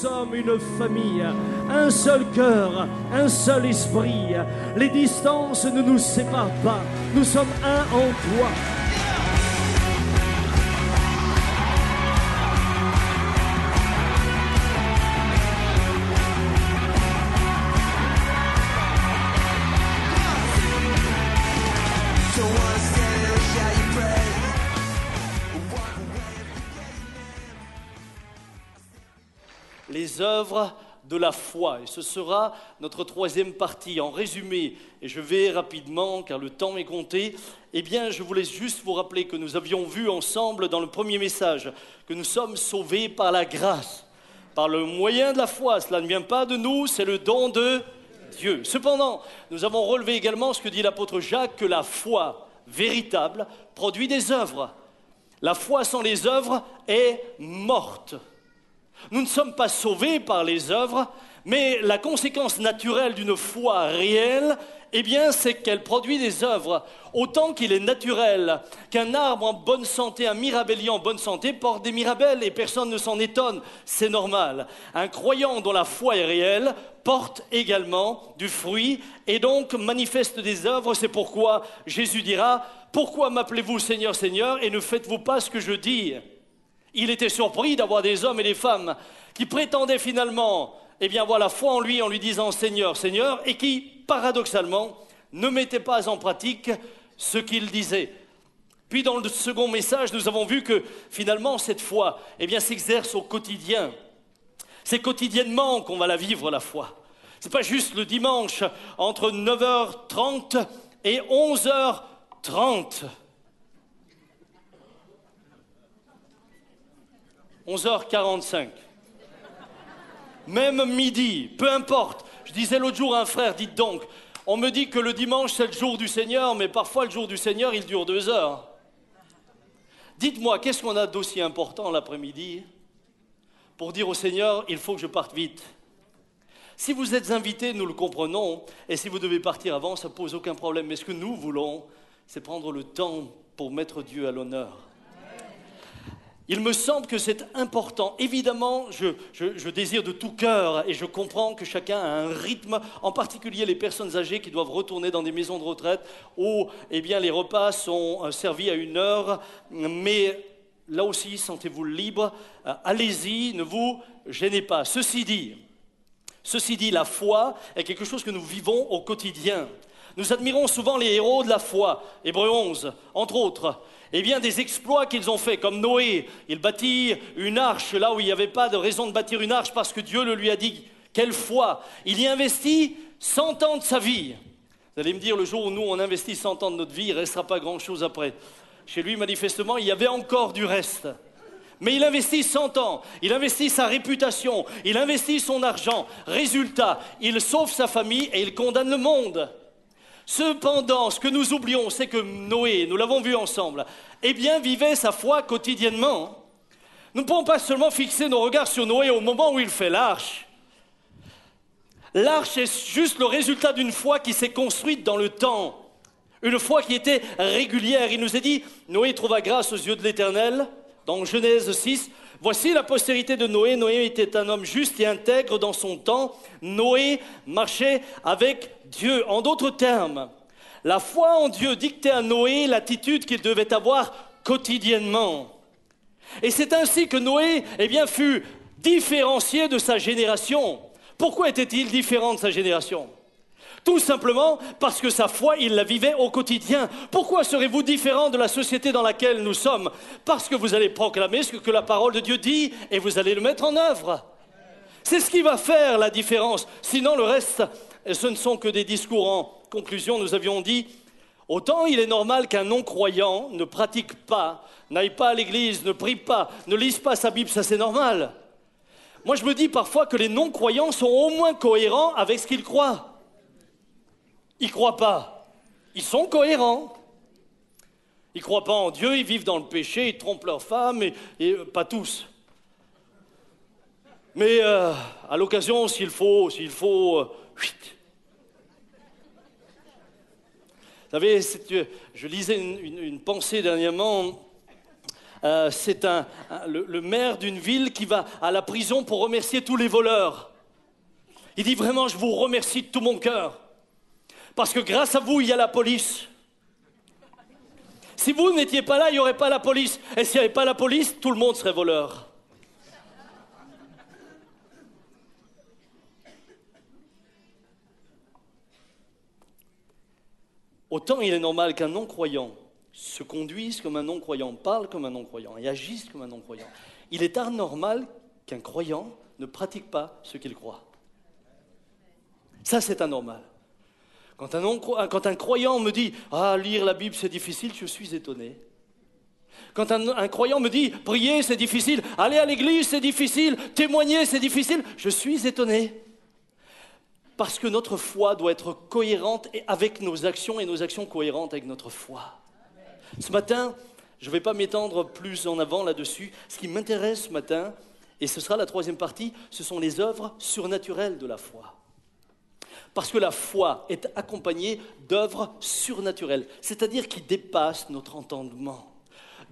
sommes une famille, un seul cœur, un seul esprit. Les distances ne nous séparent pas, nous sommes un en toi. Les œuvres de la foi. Et ce sera notre troisième partie. En résumé, et je vais rapidement car le temps m'est compté, eh bien je voulais juste vous rappeler que nous avions vu ensemble dans le premier message que nous sommes sauvés par la grâce, par le moyen de la foi. Cela ne vient pas de nous, c'est le don de Dieu. Cependant, nous avons relevé également ce que dit l'apôtre Jacques, que la foi véritable produit des œuvres. La foi sans les œuvres est morte. Nous ne sommes pas sauvés par les œuvres, mais la conséquence naturelle d'une foi réelle, eh bien, c'est qu'elle produit des œuvres. Autant qu'il est naturel qu'un arbre en bonne santé, un mirabellier en bonne santé, porte des mirabelles et personne ne s'en étonne, c'est normal. Un croyant dont la foi est réelle porte également du fruit et donc manifeste des œuvres. C'est pourquoi Jésus dira « Pourquoi m'appelez-vous Seigneur, Seigneur, et ne faites-vous pas ce que je dis ?» Il était surpris d'avoir des hommes et des femmes qui prétendaient finalement avoir la foi en lui disant « Seigneur, Seigneur » et qui, paradoxalement, ne mettaient pas en pratique ce qu'il disait. Puis dans le second message, nous avons vu que finalement cette foi s'exerce au quotidien. C'est quotidiennement qu'on va la vivre, la foi. Ce n'est pas juste le dimanche entre 9h30 et 11h30. 11h45, même midi, peu importe. Je disais l'autre jour à un frère, dites donc, on me dit que le dimanche c'est le jour du Seigneur, mais parfois le jour du Seigneur il dure 2 heures. Dites-moi, qu'est-ce qu'on a d'aussi important l'après-midi pour dire au Seigneur, il faut que je parte vite. Si vous êtes invité, nous le comprenons, et si vous devez partir avant, ça ne pose aucun problème. Mais ce que nous voulons, c'est prendre le temps pour mettre Dieu à l'honneur. Il me semble que c'est important. Évidemment, je désire de tout cœur et je comprends que chacun a un rythme, en particulier les personnes âgées qui doivent retourner dans des maisons de retraite où les repas sont servis à 1 heure. Mais là aussi, sentez-vous libre. Allez-y, ne vous gênez pas. Ceci dit, la foi est quelque chose que nous vivons au quotidien. Nous admirons souvent les héros de la foi, Hébreux 11, entre autres. Des exploits qu'ils ont faits, comme Noé, il bâtit une arche là où il n'y avait pas de raison de bâtir une arche parce que Dieu le lui a dit. Quelle foi! Il y investit 100 ans de sa vie. Vous allez me dire, le jour où nous on investit 100 ans de notre vie, il ne restera pas grand-chose après. Chez lui, manifestement, il y avait encore du reste. Mais il investit 100 ans, il investit sa réputation, il investit son argent. Résultat, il sauve sa famille et il condamne le monde. Cependant, ce que nous oublions, c'est que Noé, nous l'avons vu ensemble, vivait sa foi quotidiennement. Nous ne pouvons pas seulement fixer nos regards sur Noé au moment où il fait l'arche. L'arche est juste le résultat d'une foi qui s'est construite dans le temps. Une foi qui était régulière. Il nous est dit, Noé trouva grâce aux yeux de l'Éternel, dans Genèse 6. Voici la postérité de Noé. Noé était un homme juste et intègre dans son temps. Noé marchait avec Dieu. En d'autres termes, la foi en Dieu dictait à Noé l'attitude qu'il devait avoir quotidiennement. Et c'est ainsi que Noé fut différencié de sa génération. Pourquoi était-il différent de sa génération ? Tout simplement parce que sa foi, il la vivait au quotidien. Pourquoi serez-vous différent de la société dans laquelle nous sommes ? Parce que vous allez proclamer ce que la parole de Dieu dit et vous allez le mettre en œuvre. C'est ce qui va faire la différence. Sinon, le reste, ce ne sont que des discours. En conclusion, nous avions dit, autant il est normal qu'un non-croyant ne pratique pas, n'aille pas à l'église, ne prie pas, ne lise pas sa Bible, ça c'est normal. Moi, je me dis parfois que les non-croyants sont au moins cohérents avec ce qu'ils croient. Ils ne croient pas. Ils sont cohérents. Ils ne croient pas en Dieu, ils vivent dans le péché, ils trompent leurs femmes, et pas tous. Mais à l'occasion, s'il faut... Vous savez, je lisais une pensée dernièrement C'est le maire d'une ville qui va à la prison pour remercier tous les voleurs. Il dit vraiment, je vous remercie de tout mon cœur. Parce que grâce à vous, il y a la police. Si vous n'étiez pas là, il n'y aurait pas la police. Et s'il n'y avait pas la police, tout le monde serait voleur. Autant il est normal qu'un non-croyant se conduise comme un non-croyant, parle comme un non-croyant et agisse comme un non-croyant. Il est anormal qu'un croyant ne pratique pas ce qu'il croit. Ça, c'est anormal. Quand un croyant me dit « Ah, lire la Bible, c'est difficile », je suis étonné. Quand un croyant me dit « Prier, c'est difficile »,« Aller à l'église, c'est difficile »,« Témoigner, c'est difficile », je suis étonné. Parce que notre foi doit être cohérente avec nos actions et nos actions cohérentes avec notre foi. Ce matin, je ne vais pas m'étendre plus en avant là-dessus. Ce qui m'intéresse ce matin, et ce sera la troisième partie, ce sont les œuvres surnaturelles de la foi. Parce que la foi est accompagnée d'œuvres surnaturelles, c'est-à-dire qui dépassent notre entendement.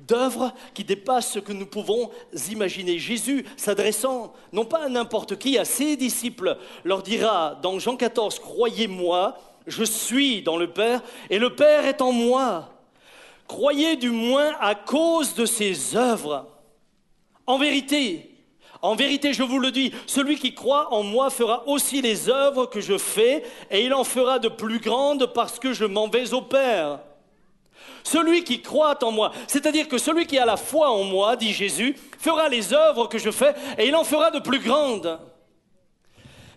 D'œuvres qui dépassent ce que nous pouvons imaginer. Jésus, s'adressant non pas à n'importe qui, à ses disciples, leur dira dans Jean 14, « Croyez-moi, je suis dans le Père et le Père est en moi. Croyez du moins à cause de ses œuvres. En vérité, je vous le dis, celui qui croit en moi fera aussi les œuvres que je fais et il en fera de plus grandes parce que je m'en vais au Père. » Celui qui croit en moi, c'est-à-dire que celui qui a la foi en moi, dit Jésus, fera les œuvres que je fais et il en fera de plus grandes.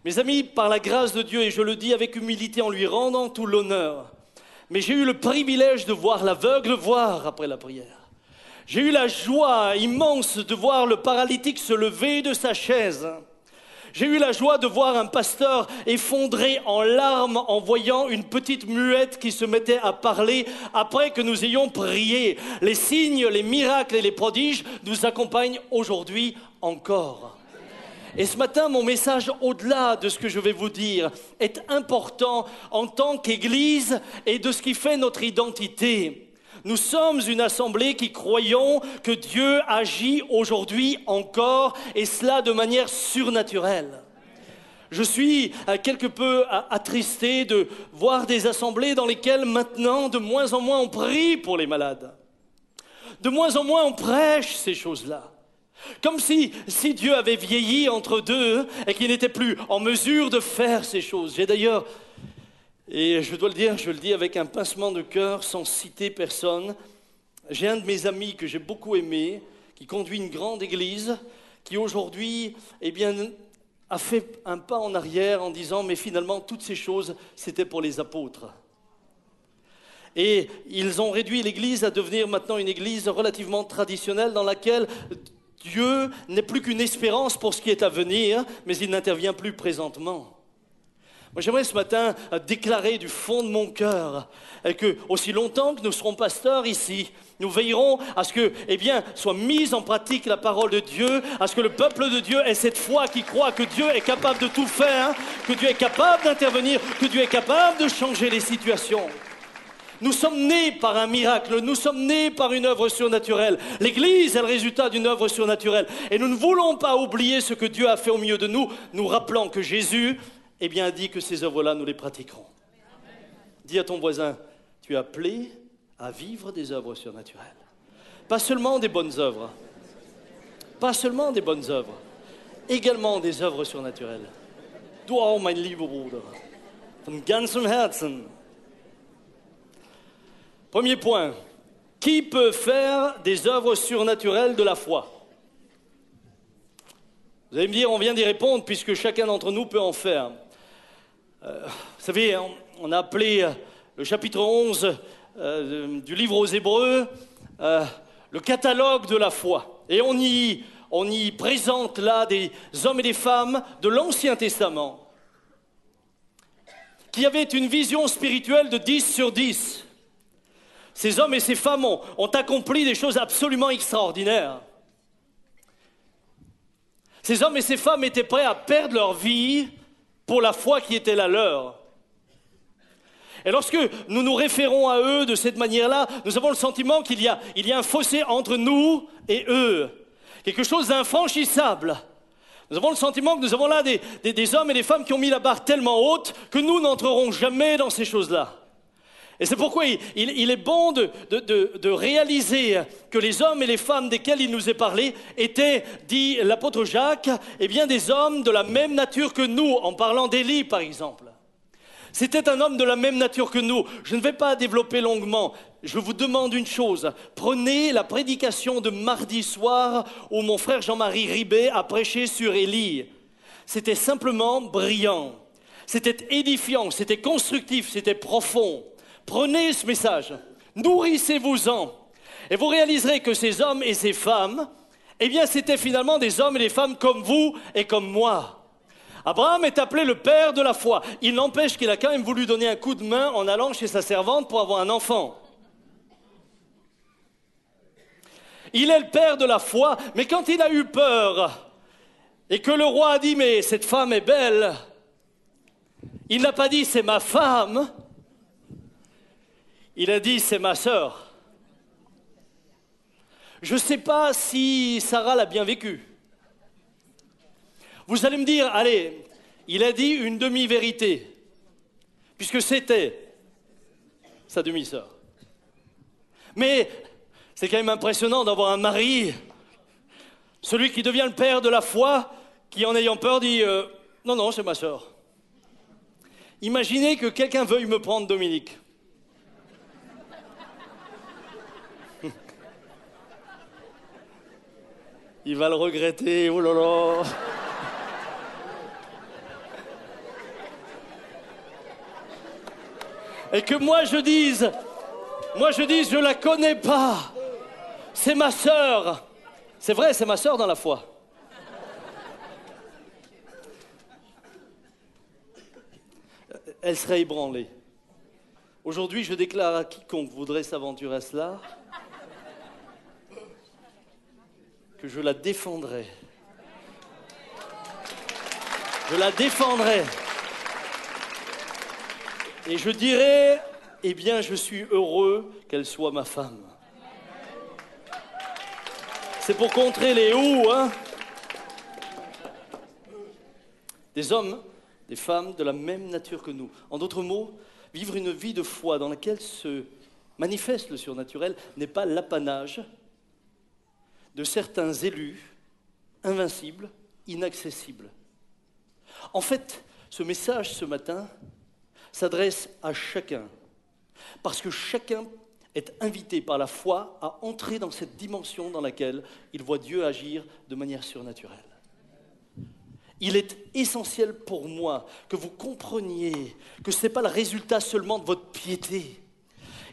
Mes amis, par la grâce de Dieu, et je le dis avec humilité en lui rendant tout l'honneur, mais j'ai eu le privilège de voir l'aveugle voir après la prière. J'ai eu la joie immense de voir le paralytique se lever de sa chaise. J'ai eu la joie de voir un pasteur effondré en larmes en voyant une petite muette qui se mettait à parler après que nous ayons prié. Les signes, les miracles et les prodiges nous accompagnent aujourd'hui encore. Et ce matin, mon message, au-delà de ce que je vais vous dire, est important en tant qu'Église et de ce qui fait notre identité. Nous sommes une assemblée qui croyons que Dieu agit aujourd'hui encore, et cela de manière surnaturelle. Je suis quelque peu attristé de voir des assemblées dans lesquelles maintenant, de moins en moins, on prie pour les malades. De moins en moins, on prêche ces choses-là. Comme si Dieu avait vieilli entre deux et qu'il n'était plus en mesure de faire ces choses. J'ai d'ailleurs... Et je dois le dire, je le dis avec un pincement de cœur, sans citer personne. J'ai un de mes amis que j'ai beaucoup aimé, qui conduit une grande église, qui aujourd'hui, a fait un pas en arrière en disant « mais finalement, toutes ces choses, c'était pour les apôtres ». Et ils ont réduit l'église à devenir maintenant une église relativement traditionnelle dans laquelle Dieu n'est plus qu'une espérance pour ce qui est à venir, mais il n'intervient plus présentement. Moi, j'aimerais ce matin déclarer du fond de mon cœur que, aussi longtemps que nous serons pasteurs ici, nous veillerons à ce que, soit mise en pratique la parole de Dieu, à ce que le peuple de Dieu ait cette foi qui croit que Dieu est capable de tout faire, que Dieu est capable d'intervenir, que Dieu est capable de changer les situations. Nous sommes nés par un miracle, nous sommes nés par une œuvre surnaturelle. L'Église est le résultat d'une œuvre surnaturelle. Et nous ne voulons pas oublier ce que Dieu a fait au milieu de nous, nous rappelant que Jésus... dit que ces œuvres-là, nous les pratiquerons. Amen. Dis à ton voisin, tu es appelé à vivre des œuvres surnaturelles. Pas seulement des bonnes œuvres. Pas seulement des bonnes œuvres. Également des œuvres surnaturelles. Du auch, mein lieber Bruder. Von ganzem Herzen. Premier point. Qui peut faire des œuvres surnaturelles de la foi? Vous allez me dire, on vient d'y répondre puisque chacun d'entre nous peut en faire. Vous savez, on a appelé le chapitre 11 du livre aux Hébreux le catalogue de la foi. Et on y présente là des hommes et des femmes de l'Ancien Testament qui avaient une vision spirituelle de 10 sur 10. Ces hommes et ces femmes ont accompli des choses absolument extraordinaires. Ces hommes et ces femmes étaient prêts à perdre leur vie pour la foi qui était la leur. Et lorsque nous nous référons à eux de cette manière-là, nous avons le sentiment qu'il y a un fossé entre nous et eux. Quelque chose d'infranchissable. Nous avons le sentiment que nous avons là des hommes et des femmes qui ont mis la barre tellement haute que nous n'entrerons jamais dans ces choses-là. Et c'est pourquoi il est bon de réaliser que les hommes et les femmes desquels il nous est parlé étaient, dit l'apôtre Jacques, eh bien des hommes de la même nature que nous, en parlant d'Élie par exemple. C'était un homme de la même nature que nous. Je ne vais pas développer longuement. Je vous demande une chose. Prenez la prédication de mardi soir où mon frère Jean-Marie Ribet a prêché sur Élie. C'était simplement brillant. C'était édifiant, c'était constructif, c'était profond. Prenez ce message, nourrissez-vous-en. Et vous réaliserez que ces hommes et ces femmes, eh bien c'était finalement des hommes et des femmes comme vous et comme moi. Abraham est appelé le père de la foi. Il n'empêche qu'il a quand même voulu donner un coup de main en allant chez sa servante pour avoir un enfant. Il est le père de la foi, mais quand il a eu peur et que le roi a dit « mais cette femme est belle », il n'a pas dit « c'est ma femme », il a dit « c'est ma sœur ». Je ne sais pas si Sarah l'a bien vécu. Vous allez me dire, allez, il a dit une demi-vérité, puisque c'était sa demi-sœur. Mais c'est quand même impressionnant d'avoir un mari, celui qui devient le père de la foi, qui en ayant peur dit non, non, c'est ma sœur. Imaginez que quelqu'un veuille me prendre Dominique. Il va le regretter, oh là là. Et que moi je dise, je la connais pas. C'est ma sœur. C'est vrai, c'est ma sœur dans la foi. Elle serait ébranlée. Aujourd'hui, je déclare à quiconque voudrait s'aventurer à cela que je la défendrai. Je la défendrai. Et je dirai, eh bien, je suis heureux qu'elle soit ma femme. C'est pour contrer les ou, hein. Des hommes, des femmes de la même nature que nous. En d'autres mots, vivre une vie de foi dans laquelle se manifeste le surnaturel n'est pas l'apanage de certains élus invincibles, inaccessibles. En fait, ce message ce matin s'adresse à chacun, parce que chacun est invité par la foi à entrer dans cette dimension dans laquelle il voit Dieu agir de manière surnaturelle. Il est essentiel pour moi que vous compreniez que ce n'est pas le résultat seulement de votre piété.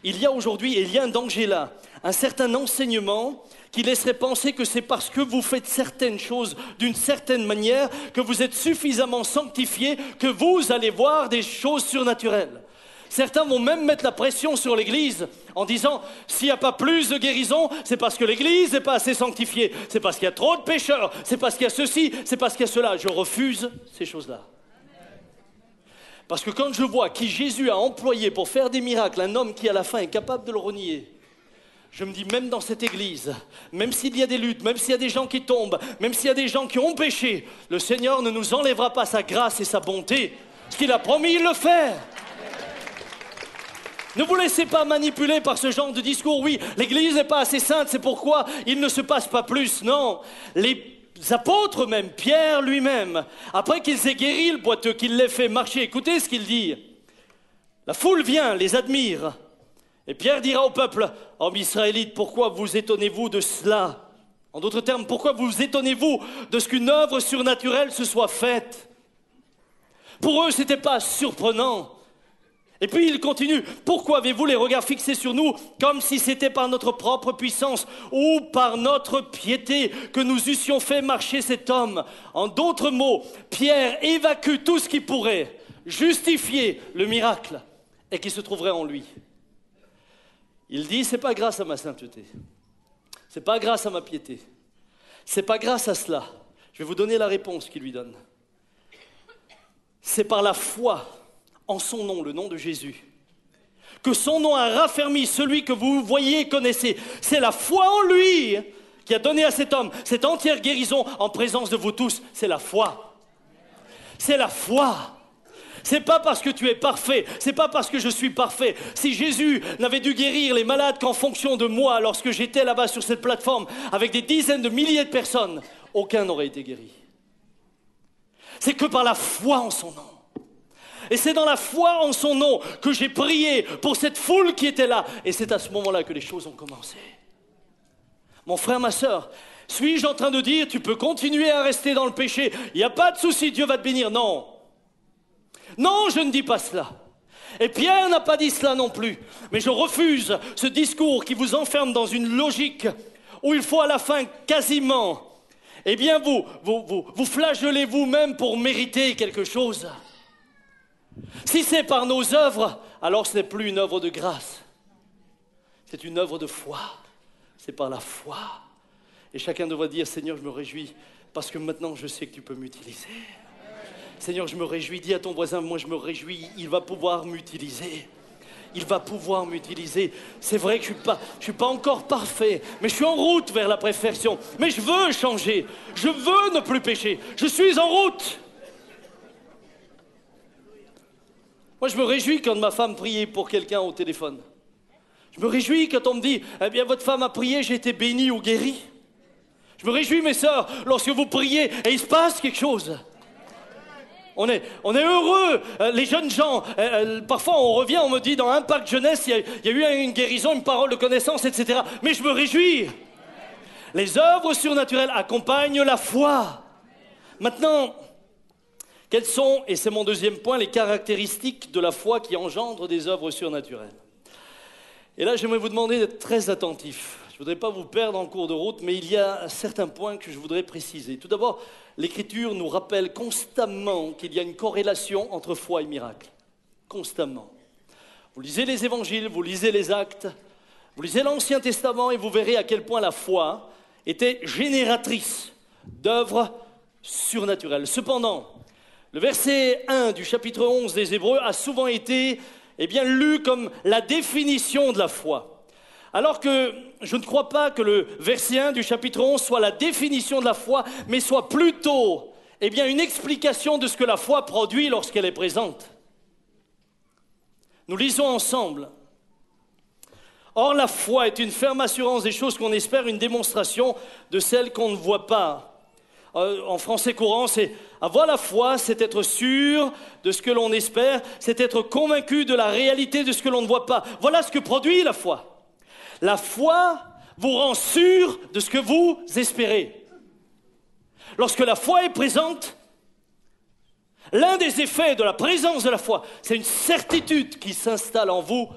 Il y a aujourd'hui, et il y a un danger là, un certain enseignement qui laisserait penser que c'est parce que vous faites certaines choses d'une certaine manière que vous êtes suffisamment sanctifié que vous allez voir des choses surnaturelles. Certains vont même mettre la pression sur l'Église en disant « s'il n'y a pas plus de guérison, c'est parce que l'Église n'est pas assez sanctifiée, c'est parce qu'il y a trop de pécheurs, c'est parce qu'il y a ceci, c'est parce qu'il y a cela. » Je refuse ces choses-là. Parce que quand je vois qui Jésus a employé pour faire des miracles, un homme qui à la fin est capable de le renier, je me dis même dans cette église, même s'il y a des luttes, même s'il y a des gens qui tombent, même s'il y a des gens qui ont péché, le Seigneur ne nous enlèvera pas sa grâce et sa bonté. Ce qu'il a promis, il le fait. Ne vous laissez pas manipuler par ce genre de discours. Oui, l'église n'est pas assez sainte, c'est pourquoi il ne se passe pas plus. Non, les apôtres même, Pierre lui-même, après qu'ils aient guéri le boiteux, qu'ils l'aient fait marcher, écoutez ce qu'il dit. La foule vient, les admire. Et Pierre dira au peuple, « Hommes israélites, pourquoi vous étonnez-vous de cela ?» En d'autres termes, pourquoi vous étonnez-vous de ce qu'une œuvre surnaturelle se soit faite? Pour eux, ce n'était pas surprenant. Et puis il continue, « Pourquoi avez-vous les regards fixés sur nous comme si c'était par notre propre puissance ou par notre piété que nous eussions fait marcher cet homme ?» En d'autres mots, Pierre évacue tout ce qui pourrait justifier le miracle et qui se trouverait en lui. Il dit, c'est pas grâce à ma sainteté, c'est pas grâce à ma piété, c'est pas grâce à cela. Je vais vous donner la réponse qu'il lui donne. C'est par la foi en son nom, le nom de Jésus, que son nom a raffermi celui que vous voyez et connaissez. C'est la foi en lui qui a donné à cet homme cette entière guérison en présence de vous tous. C'est la foi. C'est la foi. C'est pas parce que tu es parfait, c'est pas parce que je suis parfait. Si Jésus n'avait dû guérir les malades qu'en fonction de moi, lorsque j'étais là-bas sur cette plateforme, avec des dizaines de milliers de personnes, aucun n'aurait été guéri. C'est que par la foi en son nom. Et c'est dans la foi en son nom que j'ai prié pour cette foule qui était là. Et c'est à ce moment-là que les choses ont commencé. Mon frère, ma sœur, suis-je en train de dire, tu peux continuer à rester dans le péché, il n'y a pas de souci, Dieu va te bénir? Non. Non, je ne dis pas cela. Et Pierre n'a pas dit cela non plus. Mais je refuse ce discours qui vous enferme dans une logique où il faut à la fin quasiment, eh bien vous flagellez vous-même pour mériter quelque chose. Si c'est par nos œuvres, alors ce n'est plus une œuvre de grâce. C'est une œuvre de foi. C'est par la foi. Et chacun devrait dire, Seigneur, je me réjouis parce que maintenant je sais que tu peux m'utiliser. Seigneur, je me réjouis, dis à ton voisin, moi je me réjouis, il va pouvoir m'utiliser. Il va pouvoir m'utiliser. C'est vrai que je suis pas encore parfait, mais je suis en route vers la perfection. Mais je veux changer, je veux ne plus pécher, je suis en route. Moi je me réjouis quand ma femme priait pour quelqu'un au téléphone. Je me réjouis quand on me dit, eh bien votre femme a prié, j'ai été béni ou guéri. Je me réjouis mes sœurs, lorsque vous priez et il se passe quelque chose. On est heureux, les jeunes gens, parfois on revient, on me dit dans Impact Jeunesse, il y a eu une guérison, une parole de connaissance, etc. Mais je me réjouis. Les œuvres surnaturelles accompagnent la foi. Maintenant, quelles sont, et c'est mon deuxième point, les caractéristiques de la foi qui engendrent des œuvres surnaturelles? Et là, j'aimerais vous demander d'être très attentifs. Je ne voudrais pas vous perdre en cours de route, mais il y a certains points que je voudrais préciser. Tout d'abord, l'Écriture nous rappelle constamment qu'il y a une corrélation entre foi et miracle. Constamment. Vous lisez les évangiles, vous lisez les actes, vous lisez l'Ancien Testament et vous verrez à quel point la foi était génératrice d'œuvres surnaturelles. Cependant, le verset 1 du chapitre 11 des Hébreux a souvent été lu comme la définition de la foi. Alors que je ne crois pas que le verset 1 du chapitre 11 soit la définition de la foi, mais soit plutôt une explication de ce que la foi produit lorsqu'elle est présente. Nous lisons ensemble. Or, la foi est une ferme assurance des choses qu'on espère, une démonstration de celles qu'on ne voit pas. En français courant, c'est avoir la foi, c'est être sûr de ce que l'on espère, c'est être convaincu de la réalité de ce que l'on ne voit pas. Voilà ce que produit la foi. La foi vous rend sûr de ce que vous espérez. Lorsque la foi est présente, l'un des effets de la présence de la foi, c'est une certitude qui s'installe en vous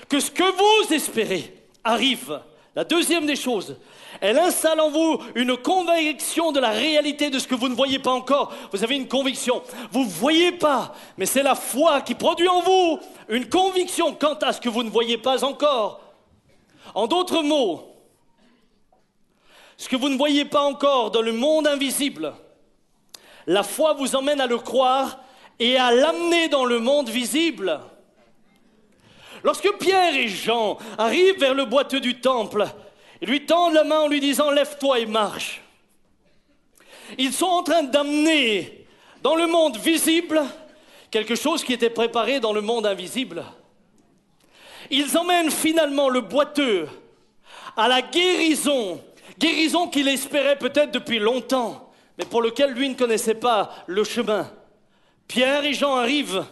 que ce que vous espérez arrive. La deuxième des choses, elle installe en vous une conviction de la réalité de ce que vous ne voyez pas encore. Vous avez une conviction, vous ne voyez pas, mais c'est la foi qui produit en vous une conviction quant à ce que vous ne voyez pas encore. En d'autres mots, ce que vous ne voyez pas encore dans le monde invisible, la foi vous emmène à le croire et à l'amener dans le monde visible. Lorsque Pierre et Jean arrivent vers le boiteux du temple, ils lui tendent la main en lui disant « Lève-toi et marche ». Ils sont en train d'amener dans le monde visible quelque chose qui était préparé dans le monde invisible. Ils emmènent finalement le boiteux à la guérison qu'il espérait peut-être depuis longtemps, mais pour lequel lui ne connaissait pas le chemin. Pierre et Jean arrivent,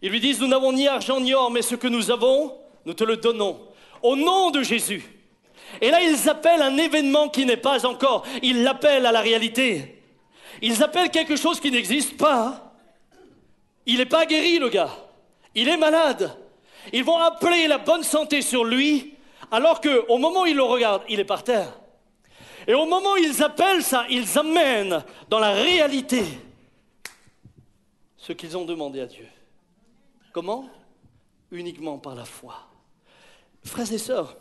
ils lui disent « Nous n'avons ni argent ni or, mais ce que nous avons, nous te le donnons, au nom de Jésus ». Et là, ils appellent un événement qui n'est pas encore, ils l'appellent à la réalité. Ils appellent quelque chose qui n'existe pas. Il n'est pas guéri, le gars. Il est malade. Ils vont appeler la bonne santé sur lui, alors qu'au moment où ils le regardent, il est par terre. Et au moment où ils appellent ça, ils amènent dans la réalité ce qu'ils ont demandé à Dieu. Comment? Uniquement par la foi. Frères et sœurs,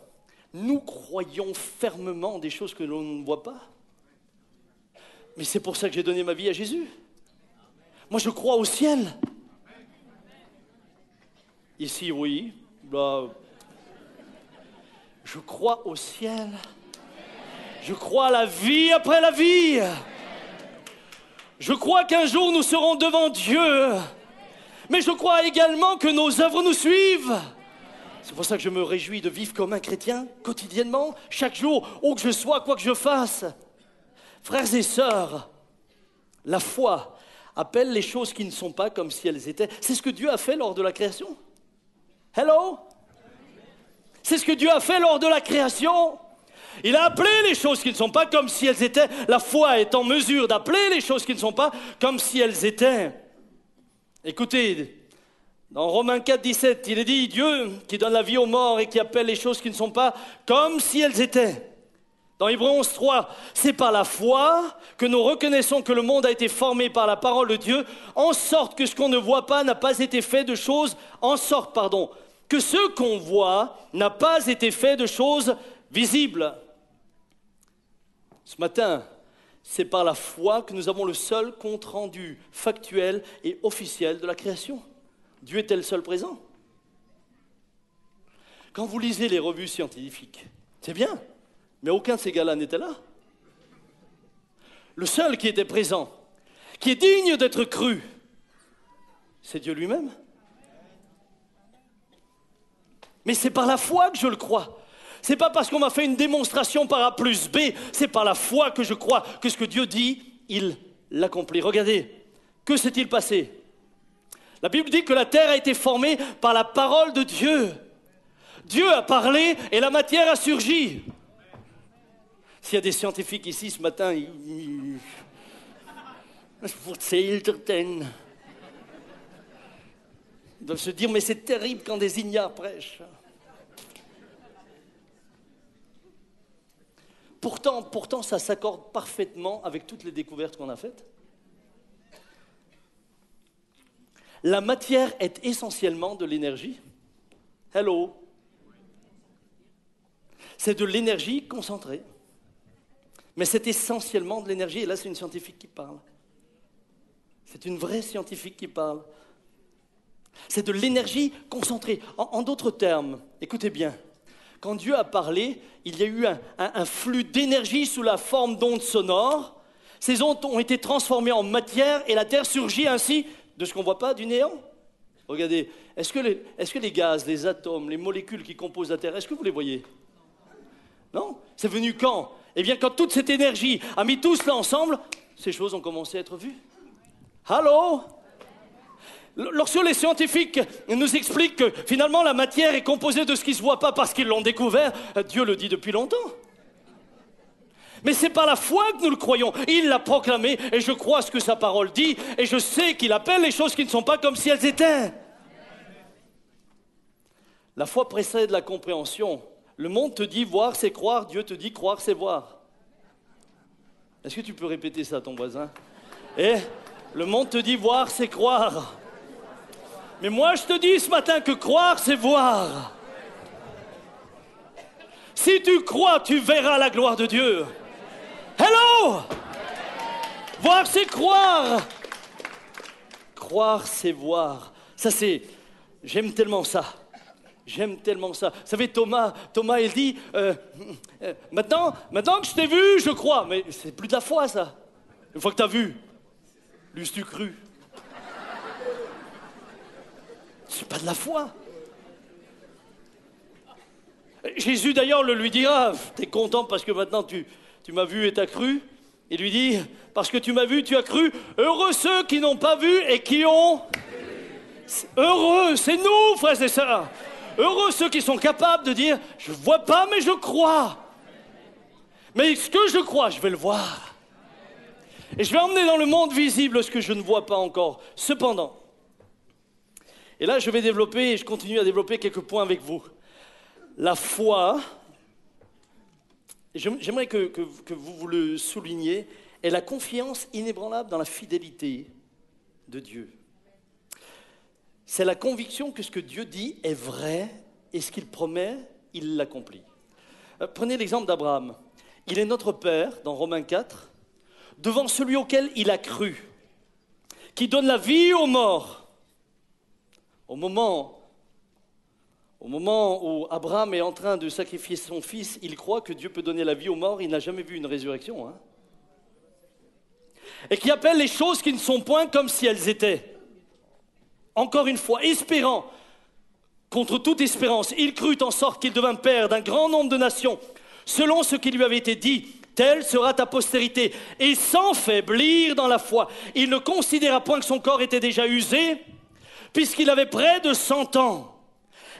nous croyons fermement des choses que l'on ne voit pas. Mais c'est pour ça que j'ai donné ma vie à Jésus. Moi, je crois au ciel. Ici, oui. Bah, je crois au ciel. Je crois à la vie après la vie. Je crois qu'un jour nous serons devant Dieu. Mais je crois également que nos œuvres nous suivent. C'est pour ça que je me réjouis de vivre comme un chrétien, quotidiennement, chaque jour, où que je sois, quoi que je fasse. Frères et sœurs, la foi appelle les choses qui ne sont pas comme si elles étaient. C'est ce que Dieu a fait lors de la création. Hello? C'est ce que Dieu a fait lors de la création. Il a appelé les choses qui ne sont pas comme si elles étaient. La foi est en mesure d'appeler les choses qui ne sont pas comme si elles étaient. Écoutez, dans Romains 4, 17, il est dit, Dieu qui donne la vie aux morts et qui appelle les choses qui ne sont pas comme si elles étaient. Dans Hébreux 11, 3, c'est par la foi que nous reconnaissons que le monde a été formé par la parole de Dieu, en sorte que ce qu'on ne voit pas n'a pas été fait de choses, que ce qu'on voit n'a pas été fait de choses visibles. Ce matin, c'est par la foi que nous avons le seul compte-rendu factuel et officiel de la création. Dieu était le seul présent. Quand vous lisez les revues scientifiques, c'est bien, mais aucun de ces gars-là n'était là. Le seul qui était présent, qui est digne d'être cru, c'est Dieu lui-même. Mais c'est par la foi que je le crois. C'est pas parce qu'on m'a fait une démonstration par A plus B, c'est par la foi que je crois que ce que Dieu dit, il l'accomplit. Regardez, que s'est-il passé? La Bible dit que la terre a été formée par la parole de Dieu. Dieu a parlé et la matière a surgi. S'il y a des scientifiques ici ce matin, ils doivent se dire, mais c'est terrible quand des ignares prêchent. Pourtant, ça s'accorde parfaitement avec toutes les découvertes qu'on a faites. La matière est essentiellement de l'énergie. Hello. C'est de l'énergie concentrée. Mais c'est essentiellement de l'énergie. Et là, c'est une scientifique qui parle. C'est une vraie scientifique qui parle. C'est de l'énergie concentrée. En d'autres termes, écoutez bien. Quand Dieu a parlé, il y a eu un flux d'énergie sous la forme d'ondes sonores. Ces ondes ont été transformées en matière et la Terre surgit ainsi de ce qu'on ne voit pas, du néant. Regardez, est-ce que les gaz, les atomes, les molécules qui composent la Terre, est-ce que vous les voyez? Non? C'est venu quand? Eh bien, quand toute cette énergie a mis tout cela ensemble, ces choses ont commencé à être vues. Allô? Lorsque les scientifiques nous expliquent que finalement la matière est composée de ce qui ne se voit pas parce qu'ils l'ont découvert, Dieu le dit depuis longtemps. Mais c'est par la foi que nous le croyons. Il l'a proclamé et je crois ce que sa parole dit et je sais qu'il appelle les choses qui ne sont pas comme si elles étaient. La foi précède la compréhension. Le monde te dit voir c'est croire, Dieu te dit croire c'est voir. Est-ce que tu peux répéter ça à ton voisin? Le monde te dit voir c'est croire. Mais moi, je te dis ce matin que croire, c'est voir. Si tu crois, tu verras la gloire de Dieu. Hello! Voir, c'est croire. Croire, c'est voir. Ça, c'est... J'aime tellement ça. J'aime tellement ça. Vous savez, Thomas, il dit, maintenant que je t'ai vu, je crois. Mais c'est plus de la foi, ça. Une fois que tu as vu, l'eusses-tu cru? C'est pas de la foi. Jésus d'ailleurs le lui dira, t'es content parce que maintenant tu m'as vu et t'as cru. Il lui dit, parce que tu m'as vu, tu as cru. Heureux ceux qui n'ont pas vu et qui ont... Heureux, c'est nous, frères et sœurs. Heureux ceux qui sont capables de dire, je ne vois pas mais je crois. Mais ce que je crois, je vais le voir. Et je vais emmener dans le monde visible ce que je ne vois pas encore. Cependant, et là, je vais développer, et je continue à développer quelques points avec vous. La foi, j'aimerais que vous le souligniez, est la confiance inébranlable dans la fidélité de Dieu. C'est la conviction que ce que Dieu dit est vrai, et ce qu'il promet, il l'accomplit. Prenez l'exemple d'Abraham. Il est notre Père, dans Romains 4, devant celui auquel il a cru, qui donne la vie aux morts. Au moment Au moment où Abraham est en train de sacrifier son fils, il croit que Dieu peut donner la vie aux morts. Il n'a jamais vu une résurrection. Et qui appelle les choses qui ne sont point comme si elles étaient. Encore une fois, espérant, contre toute espérance, il crut en sorte qu'il devint père d'un grand nombre de nations, selon ce qui lui avait été dit, telle sera ta postérité. Et sans faiblir dans la foi, il ne considéra point que son corps était déjà usé, puisqu'il avait près de 100 ans,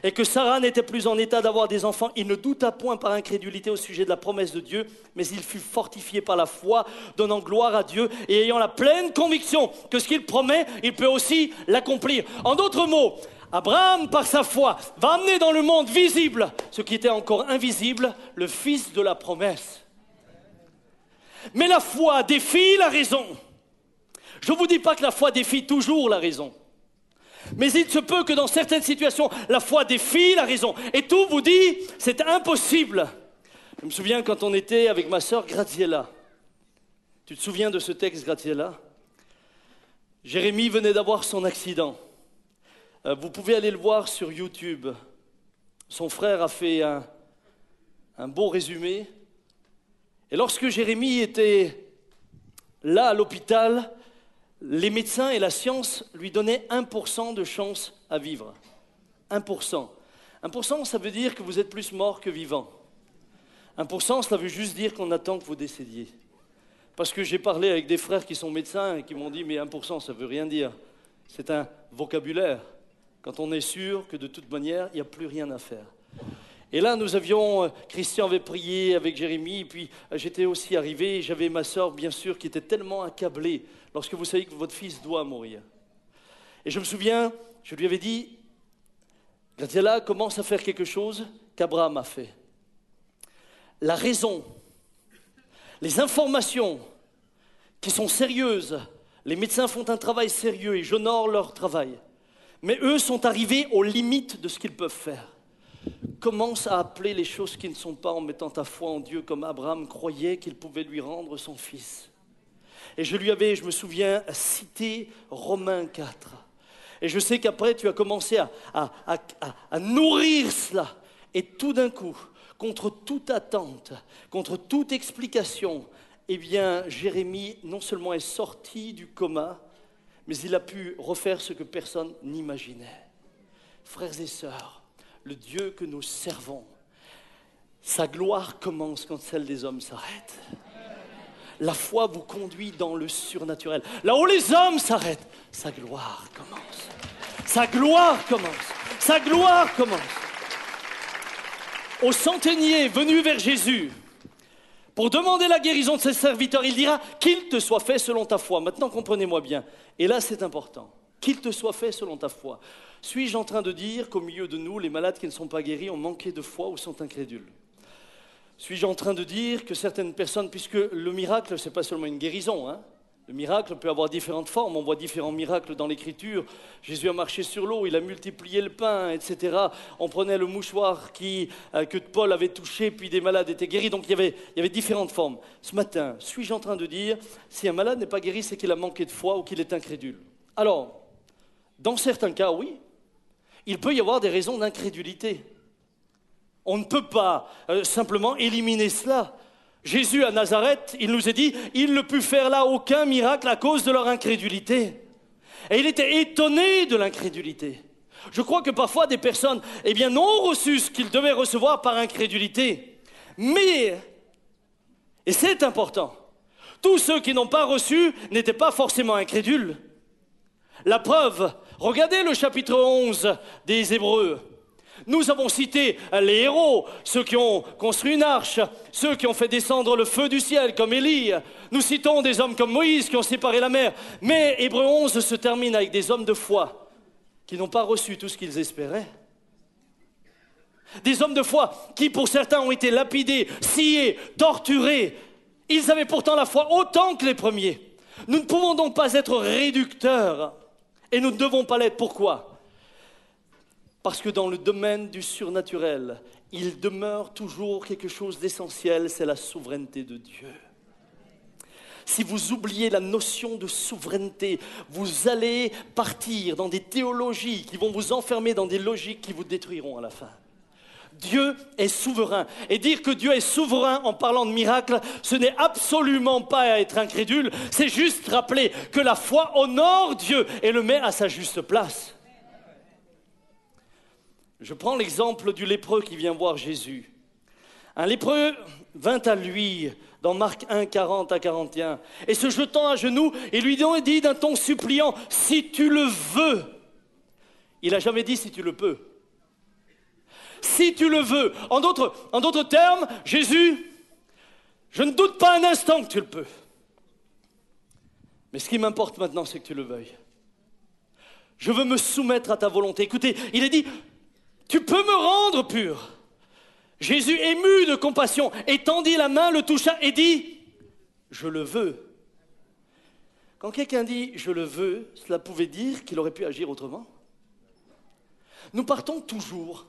et que Sarah n'était plus en état d'avoir des enfants. Il ne douta point par incrédulité au sujet de la promesse de Dieu, mais il fut fortifié par la foi, donnant gloire à Dieu, et ayant la pleine conviction que ce qu'il promet, il peut aussi l'accomplir. En d'autres mots, Abraham, par sa foi, va amener dans le monde visible ce qui était encore invisible, le fils de la promesse. Mais la foi défie la raison. Je ne vous dis pas que la foi défie toujours la raison. Mais il se peut que dans certaines situations, la foi défie la raison. Et tout vous dit, c'est impossible. Je me souviens quand on était avec ma sœur Graziella. Tu te souviens de ce texte, Graziella? Jérémie venait d'avoir son accident. Vous pouvez aller le voir sur YouTube. Son frère a fait un beau résumé. Et lorsque Jérémie était là à l'hôpital, les médecins et la science lui donnaient 1% de chance à vivre. 1%. 1%, ça veut dire que vous êtes plus mort que vivant. 1%, ça veut juste dire qu'on attend que vous décédiez. Parce que j'ai parlé avec des frères qui sont médecins et qui m'ont dit « mais 1%, ça veut rien dire ». C'est un vocabulaire. Quand on est sûr que de toute manière, il n'y a plus rien à faire. Et là, Christian avait prié avec Jérémie, et puis j'étais aussi arrivé, j'avais ma sœur, bien sûr, qui était tellement accablée lorsque vous savez que votre fils doit mourir. Et je me souviens, je lui avais dit, Graziella commence à faire quelque chose qu'Abraham a fait. La raison, les informations qui sont sérieuses, les médecins font un travail sérieux et j'honore leur travail, mais eux sont arrivés aux limites de ce qu'ils peuvent faire. Commence à appeler les choses qui ne sont pas en mettant ta foi en Dieu comme Abraham croyait qu'il pouvait lui rendre son fils. Et je me souviens, cité Romains 4. Et je sais qu'après tu as commencé à nourrir cela. Et tout d'un coup, contre toute attente, contre toute explication, eh bien Jérémie non seulement est sorti du coma, mais il a pu refaire ce que personne n'imaginait. Frères et sœurs, le Dieu que nous servons, sa gloire commence quand celle des hommes s'arrête. La foi vous conduit dans le surnaturel. Là où les hommes s'arrêtent, sa gloire commence. Sa gloire commence. Sa gloire commence. Au centenier venu vers Jésus, pour demander la guérison de ses serviteurs, il dira « qu'il te soit fait selon ta foi ». Maintenant, comprenez-moi bien. Et là, c'est important. Qu'il te soit fait selon ta foi. Suis-je en train de dire qu'au milieu de nous, les malades qui ne sont pas guéris ont manqué de foi ou sont incrédules? Suis-je en train de dire que certaines personnes, puisque le miracle, ce n'est pas seulement une guérison, le miracle peut avoir différentes formes, on voit différents miracles dans l'Écriture. Jésus a marché sur l'eau, il a multiplié le pain, etc. On prenait le mouchoir que Paul avait touché, puis des malades étaient guéris. Donc il y avait différentes formes. Ce matin, suis-je en train de dire, si un malade n'est pas guéri, c'est qu'il a manqué de foi ou qu'il est incrédule? Alors, dans certains cas, oui, il peut y avoir des raisons d'incrédulité. On ne peut pas simplement éliminer cela. Jésus à Nazareth, il nous est dit, il ne put faire là aucun miracle à cause de leur incrédulité. Et il était étonné de l'incrédulité. Je crois que parfois des personnes, n'ont reçu ce qu'ils devaient recevoir par incrédulité. Mais, et c'est important, tous ceux qui n'ont pas reçu n'étaient pas forcément incrédules. La preuve, regardez le chapitre 11 des Hébreux. Nous avons cité les héros, ceux qui ont construit une arche, ceux qui ont fait descendre le feu du ciel comme Élie. Nous citons des hommes comme Moïse qui ont séparé la mer. Mais Hébreux 11 se termine avec des hommes de foi qui n'ont pas reçu tout ce qu'ils espéraient. Des hommes de foi qui pour certains ont été lapidés, sciés, torturés. Ils avaient pourtant la foi autant que les premiers. Nous ne pouvons donc pas être réducteurs et nous ne devons pas l'être. Pourquoi ? Parce que dans le domaine du surnaturel, il demeure toujours quelque chose d'essentiel, c'est la souveraineté de Dieu. si vous oubliez la notion de souveraineté, vous allez partir dans des théologies qui vont vous enfermer dans des logiques qui vous détruiront à la fin. Dieu est souverain. Et dire que Dieu est souverain en parlant de miracles, ce n'est absolument pas être incrédule, c'est juste rappeler que la foi honore Dieu et le met à sa juste place. Je prends l'exemple du lépreux qui vient voir Jésus. Un lépreux vint à lui dans Marc 1, 40 à 41 et se jetant à genoux, il lui dit d'un ton suppliant, « Si tu le veux ». Il n'a jamais dit « si tu le peux ». Si tu le veux. En d'autres termes, Jésus, je ne doute pas un instant que tu le peux. Mais ce qui m'importe maintenant, c'est que tu le veuilles. Je veux me soumettre à ta volonté. Écoutez, il a dit, tu peux me rendre pur. Jésus, ému de compassion, étendit la main, le toucha et dit, je le veux. Quand quelqu'un dit, je le veux, cela pouvait dire qu'il aurait pu agir autrement. Nous partons toujours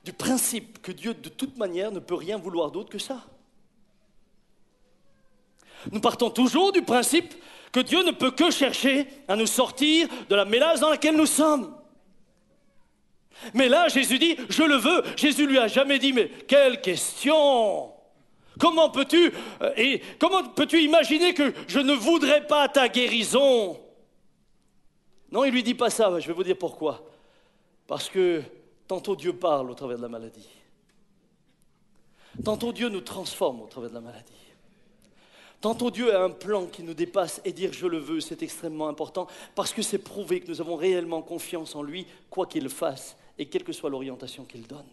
du principe que Dieu, de toute manière, ne peut rien vouloir d'autre que ça. Nous partons toujours du principe que Dieu ne peut que chercher à nous sortir de la mélasse dans laquelle nous sommes. Mais là, Jésus dit, je le veux. Jésus lui a jamais dit, mais quelle question! Comment peux-tu imaginer que je ne voudrais pas ta guérison? Non, il lui dit pas ça, je vais vous dire pourquoi. Parce que tantôt Dieu parle au travers de la maladie. Tantôt Dieu nous transforme au travers de la maladie. Tantôt Dieu a un plan qui nous dépasse et dire je le veux, c'est extrêmement important parce que c'est prouvé que nous avons réellement confiance en lui, quoi qu'il fasse et quelle que soit l'orientation qu'il donne.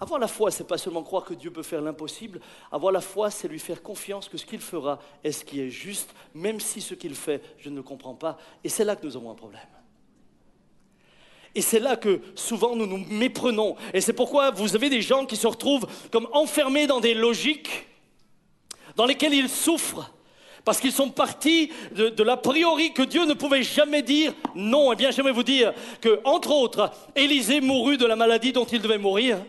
Avoir la foi, c'est pas seulement croire que Dieu peut faire l'impossible. Avoir la foi, c'est lui faire confiance que ce qu'il fera est ce qui est juste, même si ce qu'il fait, je ne le comprends pas. Et c'est là que nous avons un problème. Et c'est là que souvent nous nous méprenons. Et c'est pourquoi vous avez des gens qui se retrouvent comme enfermés dans des logiques dans lesquelles ils souffrent. Parce qu'ils sont partis de l'a priori que Dieu ne pouvait jamais dire non. Eh bien, j'aimerais vous dire que, entre autres, Élisée mourut de la maladie dont il devait mourir.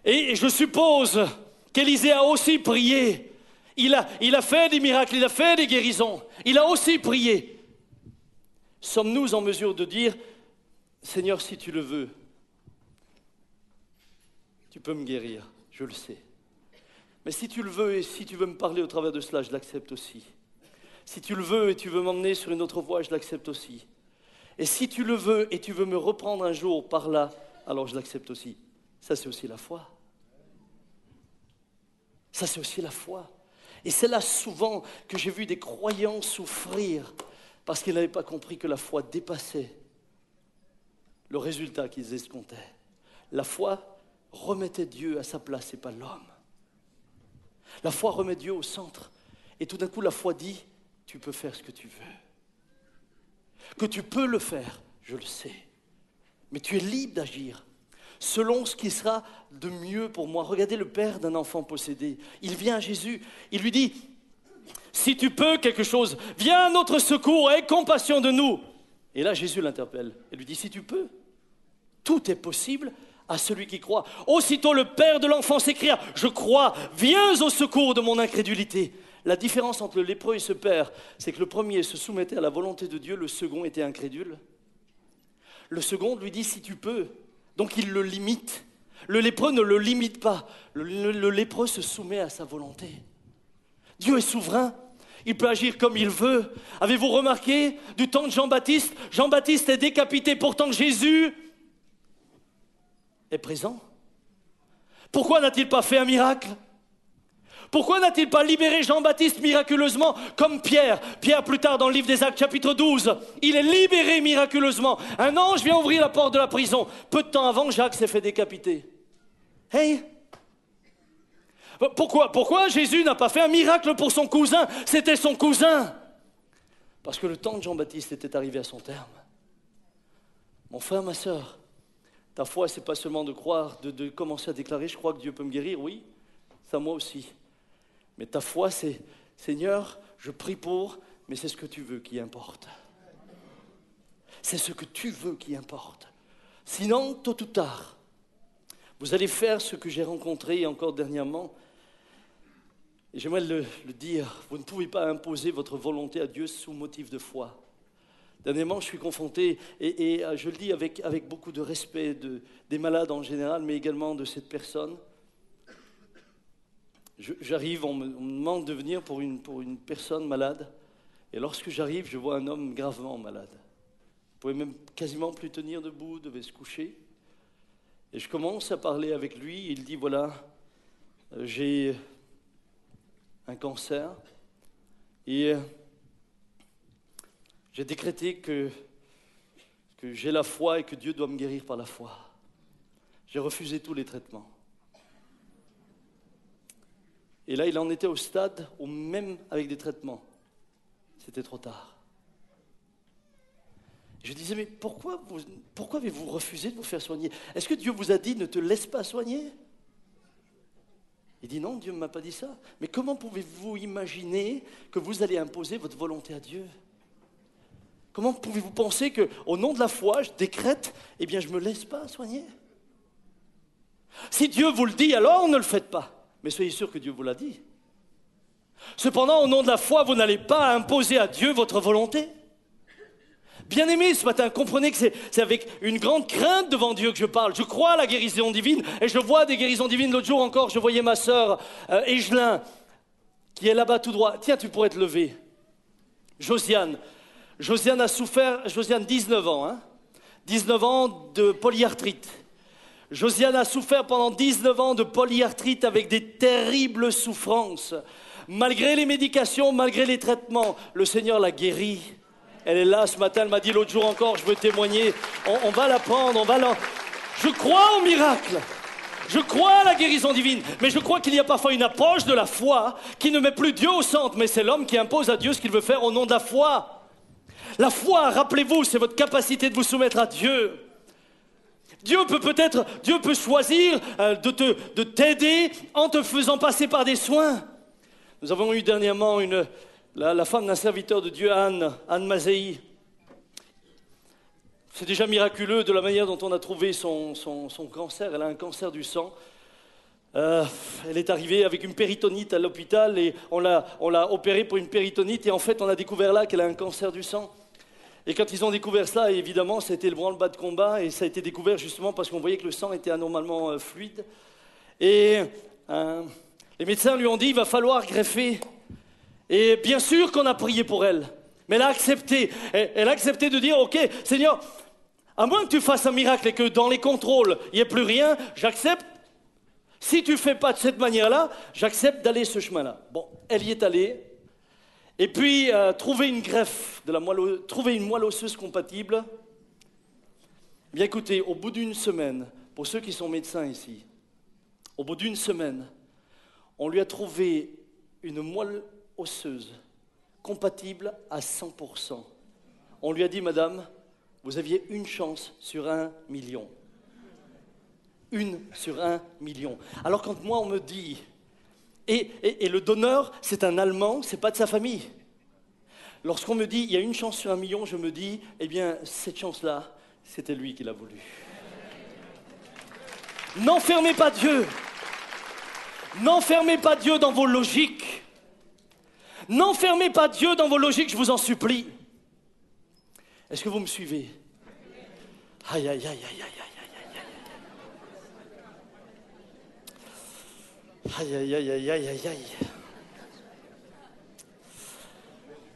Et je suppose qu'Élisée a aussi prié. Il a fait des miracles, il a fait des guérisons. Il a aussi prié. Sommes-nous en mesure de dire Seigneur, si tu le veux, tu peux me guérir, je le sais. Mais si tu le veux et si tu veux me parler au travers de cela, je l'accepte aussi. Si tu le veux et tu veux m'emmener sur une autre voie, je l'accepte aussi. Et si tu le veux et tu veux me reprendre un jour par là, alors je l'accepte aussi. Ça, c'est aussi la foi. Ça, c'est aussi la foi. Et c'est là souvent que j'ai vu des croyants souffrir parce qu'ils n'avaient pas compris que la foi dépassait le résultat qu'ils escomptaient. La foi remettait Dieu à sa place et pas l'homme. La foi remet Dieu au centre. Et tout d'un coup, la foi dit, tu peux faire ce que tu veux. Que tu peux le faire, je le sais. Mais tu es libre d'agir selon ce qui sera de mieux pour moi. Regardez le père d'un enfant possédé. Il vient à Jésus, il lui dit, si tu peux quelque chose, viens à notre secours, aie compassion de nous. Et là, Jésus l'interpelle et lui dit, si tu peux, tout est possible à celui qui croit. Aussitôt, le père de l'enfant s'écria, je crois, viens au secours de mon incrédulité. La différence entre le lépreux et ce père, c'est que le premier se soumettait à la volonté de Dieu, le second était incrédule. Le second lui dit, si tu peux. Donc il le limite. Le lépreux ne le limite pas. Le lépreux se soumet à sa volonté. Dieu est souverain. Il peut agir comme il veut. Avez-vous remarqué, du temps de Jean-Baptiste, Jean-Baptiste est décapité, pourtant Jésus est présent. Pourquoi n'a-t-il pas fait un miracle? Pourquoi n'a-t-il pas libéré Jean-Baptiste miraculeusement comme Pierre? Pierre, plus tard dans le livre des Actes, chapitre 12, il est libéré miraculeusement. Un ange vient ouvrir la porte de la prison. Peu de temps avant, Jacques s'est fait décapiter. Hey! Pourquoi Jésus n'a pas fait un miracle pour son cousin? C'était son cousin. Parce que le temps de Jean-Baptiste était arrivé à son terme. Mon frère, ma sœur, ta foi, c'est pas seulement de croire, de commencer à déclarer, je crois que Dieu peut me guérir, oui, ça moi aussi. Mais ta foi, c'est, Seigneur, je prie pour, mais c'est ce que tu veux qui importe. C'est ce que tu veux qui importe. Sinon, tôt ou tard, vous allez faire ce que j'ai rencontré encore dernièrement. Et j'aimerais le dire, vous ne pouvez pas imposer votre volonté à Dieu sous motif de foi. Dernièrement, je suis confronté, et je le dis avec beaucoup de respect des malades en général, mais également de cette personne. J'arrive, on me demande de venir pour une personne malade, et lorsque j'arrive, je vois un homme gravement malade. Il pouvait même quasiment plus tenir debout, devait se coucher. Et je commence à parler avec lui, il dit, voilà, j'ai un cancer, et j'ai décrété que j'ai la foi et que Dieu doit me guérir par la foi. J'ai refusé tous les traitements. Et là, il en était au stade où même avec des traitements, c'était trop tard. Je disais, mais pourquoi avez-vous refusé de vous faire soigner? Est-ce que Dieu vous a dit, ne te laisse pas soigner? Il dit, non, Dieu ne m'a pas dit ça. Mais comment pouvez-vous imaginer que vous allez imposer votre volonté à Dieu? Comment pouvez-vous penser qu'au nom de la foi, je décrète, eh bien, je ne me laisse pas soigner? Si Dieu vous le dit, alors ne le faites pas. Mais soyez sûr que Dieu vous l'a dit. Cependant, au nom de la foi, vous n'allez pas imposer à Dieu votre volonté. Bien-aimés, ce matin, comprenez que c'est avec une grande crainte devant Dieu que je parle. Je crois à la guérison divine et je vois des guérisons divines. L'autre jour encore, je voyais ma sœur Egelin, qui est là-bas tout droit. Tiens, tu pourrais te lever. Josiane a souffert, 19 ans, 19 ans de polyarthrite. Josiane a souffert pendant 19 ans de polyarthrite avec des terribles souffrances. Malgré les médications, malgré les traitements, le Seigneur l'a guérie. Elle est là ce matin, elle m'a dit l'autre jour encore, je veux témoigner. On va la prendre, Je crois au miracle. Je crois à la guérison divine. Mais je crois qu'il y a parfois une approche de la foi qui ne met plus Dieu au centre, mais c'est l'homme qui impose à Dieu ce qu'il veut faire au nom de la foi. La foi, rappelez-vous, c'est votre capacité de vous soumettre à Dieu. Dieu peut choisir de t'aider en te faisant passer par des soins. Nous avons eu dernièrement la femme d'un serviteur de Dieu, Anne Mazei. C'est déjà miraculeux de la manière dont on a trouvé son cancer. Elle a un cancer du sang. Elle est arrivée avec une péritonite à l'hôpital et on l'a opérée pour une péritonite et en fait on a découvert là qu'elle a un cancer du sang. Et quand ils ont découvert ça, évidemment, ça a été le branle-bas de combat et ça a été découvert justement parce qu'on voyait que le sang était anormalement fluide. Et les médecins lui ont dit, il va falloir greffer. Et bien sûr qu'on a prié pour elle, mais elle a accepté. Elle a accepté de dire, ok, Seigneur, à moins que tu fasses un miracle et que dans les contrôles, il n'y ait plus rien, j'accepte. Si tu ne fais pas de cette manière-là, j'accepte d'aller ce chemin-là. Bon, elle y est allée. Et puis, trouver une greffe, trouver une moelle osseuse compatible. Bien écoutez, au bout d'une semaine, pour ceux qui sont médecins ici, au bout d'une semaine, on lui a trouvé une moelle osseuse compatible à 100%. On lui a dit, madame, vous aviez une chance sur 1 million. 1 sur 1 million. Alors quand moi on me dit, et le donneur c'est un Allemand, c'est pas de sa famille. Lorsqu'on me dit, il y a une chance sur 1 million, je me dis, eh bien cette chance-là, c'était lui qui l'a voulu. N'enfermez pas Dieu. N'enfermez pas Dieu dans vos logiques. N'enfermez pas Dieu dans vos logiques, je vous en supplie. Est-ce que vous me suivez? Aïe, aïe, aïe, aïe, aïe, aïe. Aïe, aïe, aïe, aïe, aïe, aïe, aïe.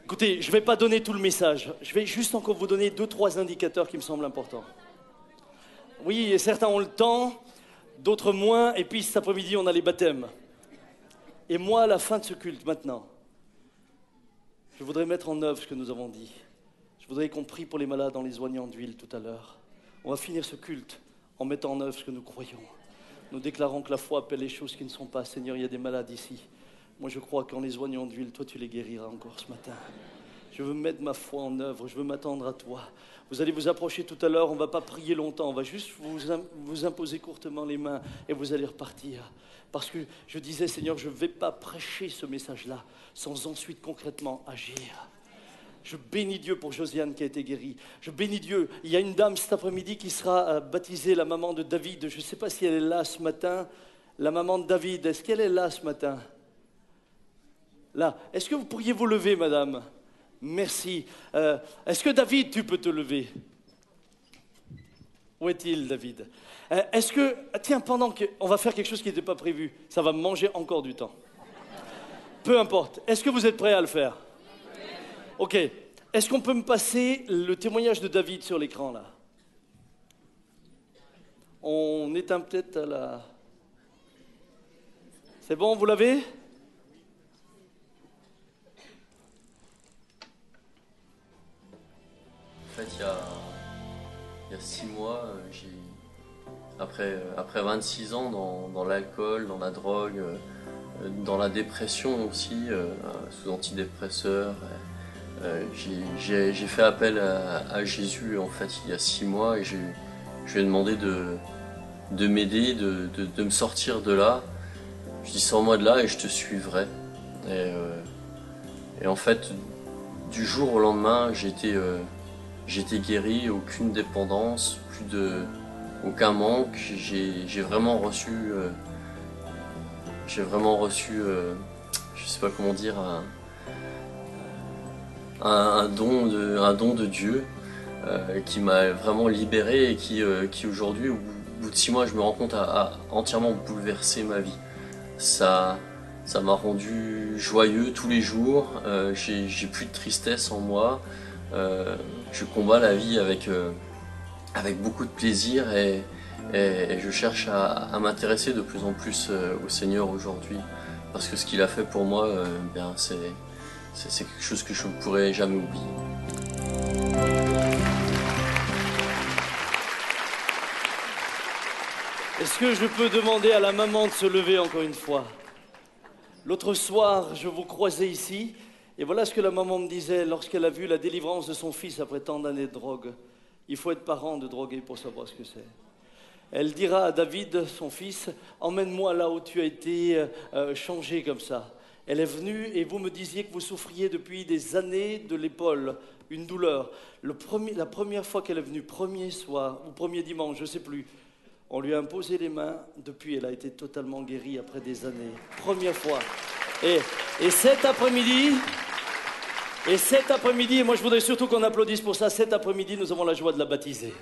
Écoutez, je ne vais pas donner tout le message. Je vais juste encore vous donner 2-3 indicateurs qui me semblent importants. Oui, et certains ont le temps, d'autres moins, et puis cet après-midi, on a les baptêmes. Et moi, à la fin de ce culte, maintenant, je voudrais mettre en œuvre ce que nous avons dit. Je voudrais qu'on prie pour les malades en les oignant d'huile tout à l'heure. On va finir ce culte en mettant en œuvre ce que nous croyons. Nous déclarons que la foi appelle les choses qui ne sont pas. Seigneur, il y a des malades ici. Moi, je crois qu'en les oignant d'huile, toi, tu les guériras encore ce matin. Je veux mettre ma foi en œuvre. Je veux m'attendre à toi. Vous allez vous approcher tout à l'heure. On ne va pas prier longtemps. On va juste vous imposer courtement les mains et vous allez repartir. Parce que je disais, Seigneur, je ne vais pas prêcher ce message-là sans ensuite concrètement agir. Je bénis Dieu pour Josiane qui a été guérie. Je bénis Dieu. Il y a une dame cet après-midi qui sera baptisée, la maman de David. Je ne sais pas si elle est là ce matin. La maman de David, est-ce qu'elle est là ce matin? Là, est-ce que vous pourriez vous lever, madame? Merci. Est-ce que David, tu peux te lever? Où est-il, David? Est-ce que... Tiens, pendant qu'on va faire quelque chose qui n'était pas prévu, ça va me manger encore du temps. Peu importe. Est-ce que vous êtes prêts à le faire? Ok. Est-ce qu'on peut me passer le témoignage de David sur l'écran, là? On éteint peut-être à la... C'est bon, vous l'avez? En fait, il y a 6 mois, après 26 ans dans l'alcool, dans la drogue, dans la dépression aussi, sous antidépresseurs, j'ai fait appel à Jésus en fait il y a 6 mois et je lui ai demandé de m'aider, de me sortir de là. Je dis sors-moi de là et je te suivrai. Et en fait, du jour au lendemain, j'étais guéri, aucune dépendance, aucun manque. J'ai vraiment reçu, je sais pas comment dire, un don de Dieu qui m'a vraiment libéré et qui aujourd'hui, au bout de 6 mois, je me rends compte a entièrement bouleversé ma vie. Ça m'a rendu joyeux tous les jours. J'ai plus de tristesse en moi. Je combats la vie avec beaucoup de plaisir et je cherche à m'intéresser de plus en plus au Seigneur aujourd'hui parce que ce qu'il a fait pour moi, c'est quelque chose que je ne pourrai jamais oublier. Est-ce que je peux demander à la maman de se lever encore une fois? L'autre soir, je vous croisais ici. Et voilà ce que la maman me disait lorsqu'elle a vu la délivrance de son fils après tant d'années de drogue. Il faut être parent de drogué pour savoir ce que c'est. Elle dira à David, son fils, « Emmène-moi là où tu as été changé comme ça. » Elle est venue et vous me disiez que vous souffriez depuis des années de l'épaule, une douleur. La première fois qu'elle est venue, premier soir ou premier dimanche, je ne sais plus, on lui a imposé les mains. Depuis, elle a été totalement guérie après des années. Première fois. Et cet après-midi, et moi je voudrais surtout qu'on applaudisse pour ça, cet après-midi, nous avons la joie de la baptiser.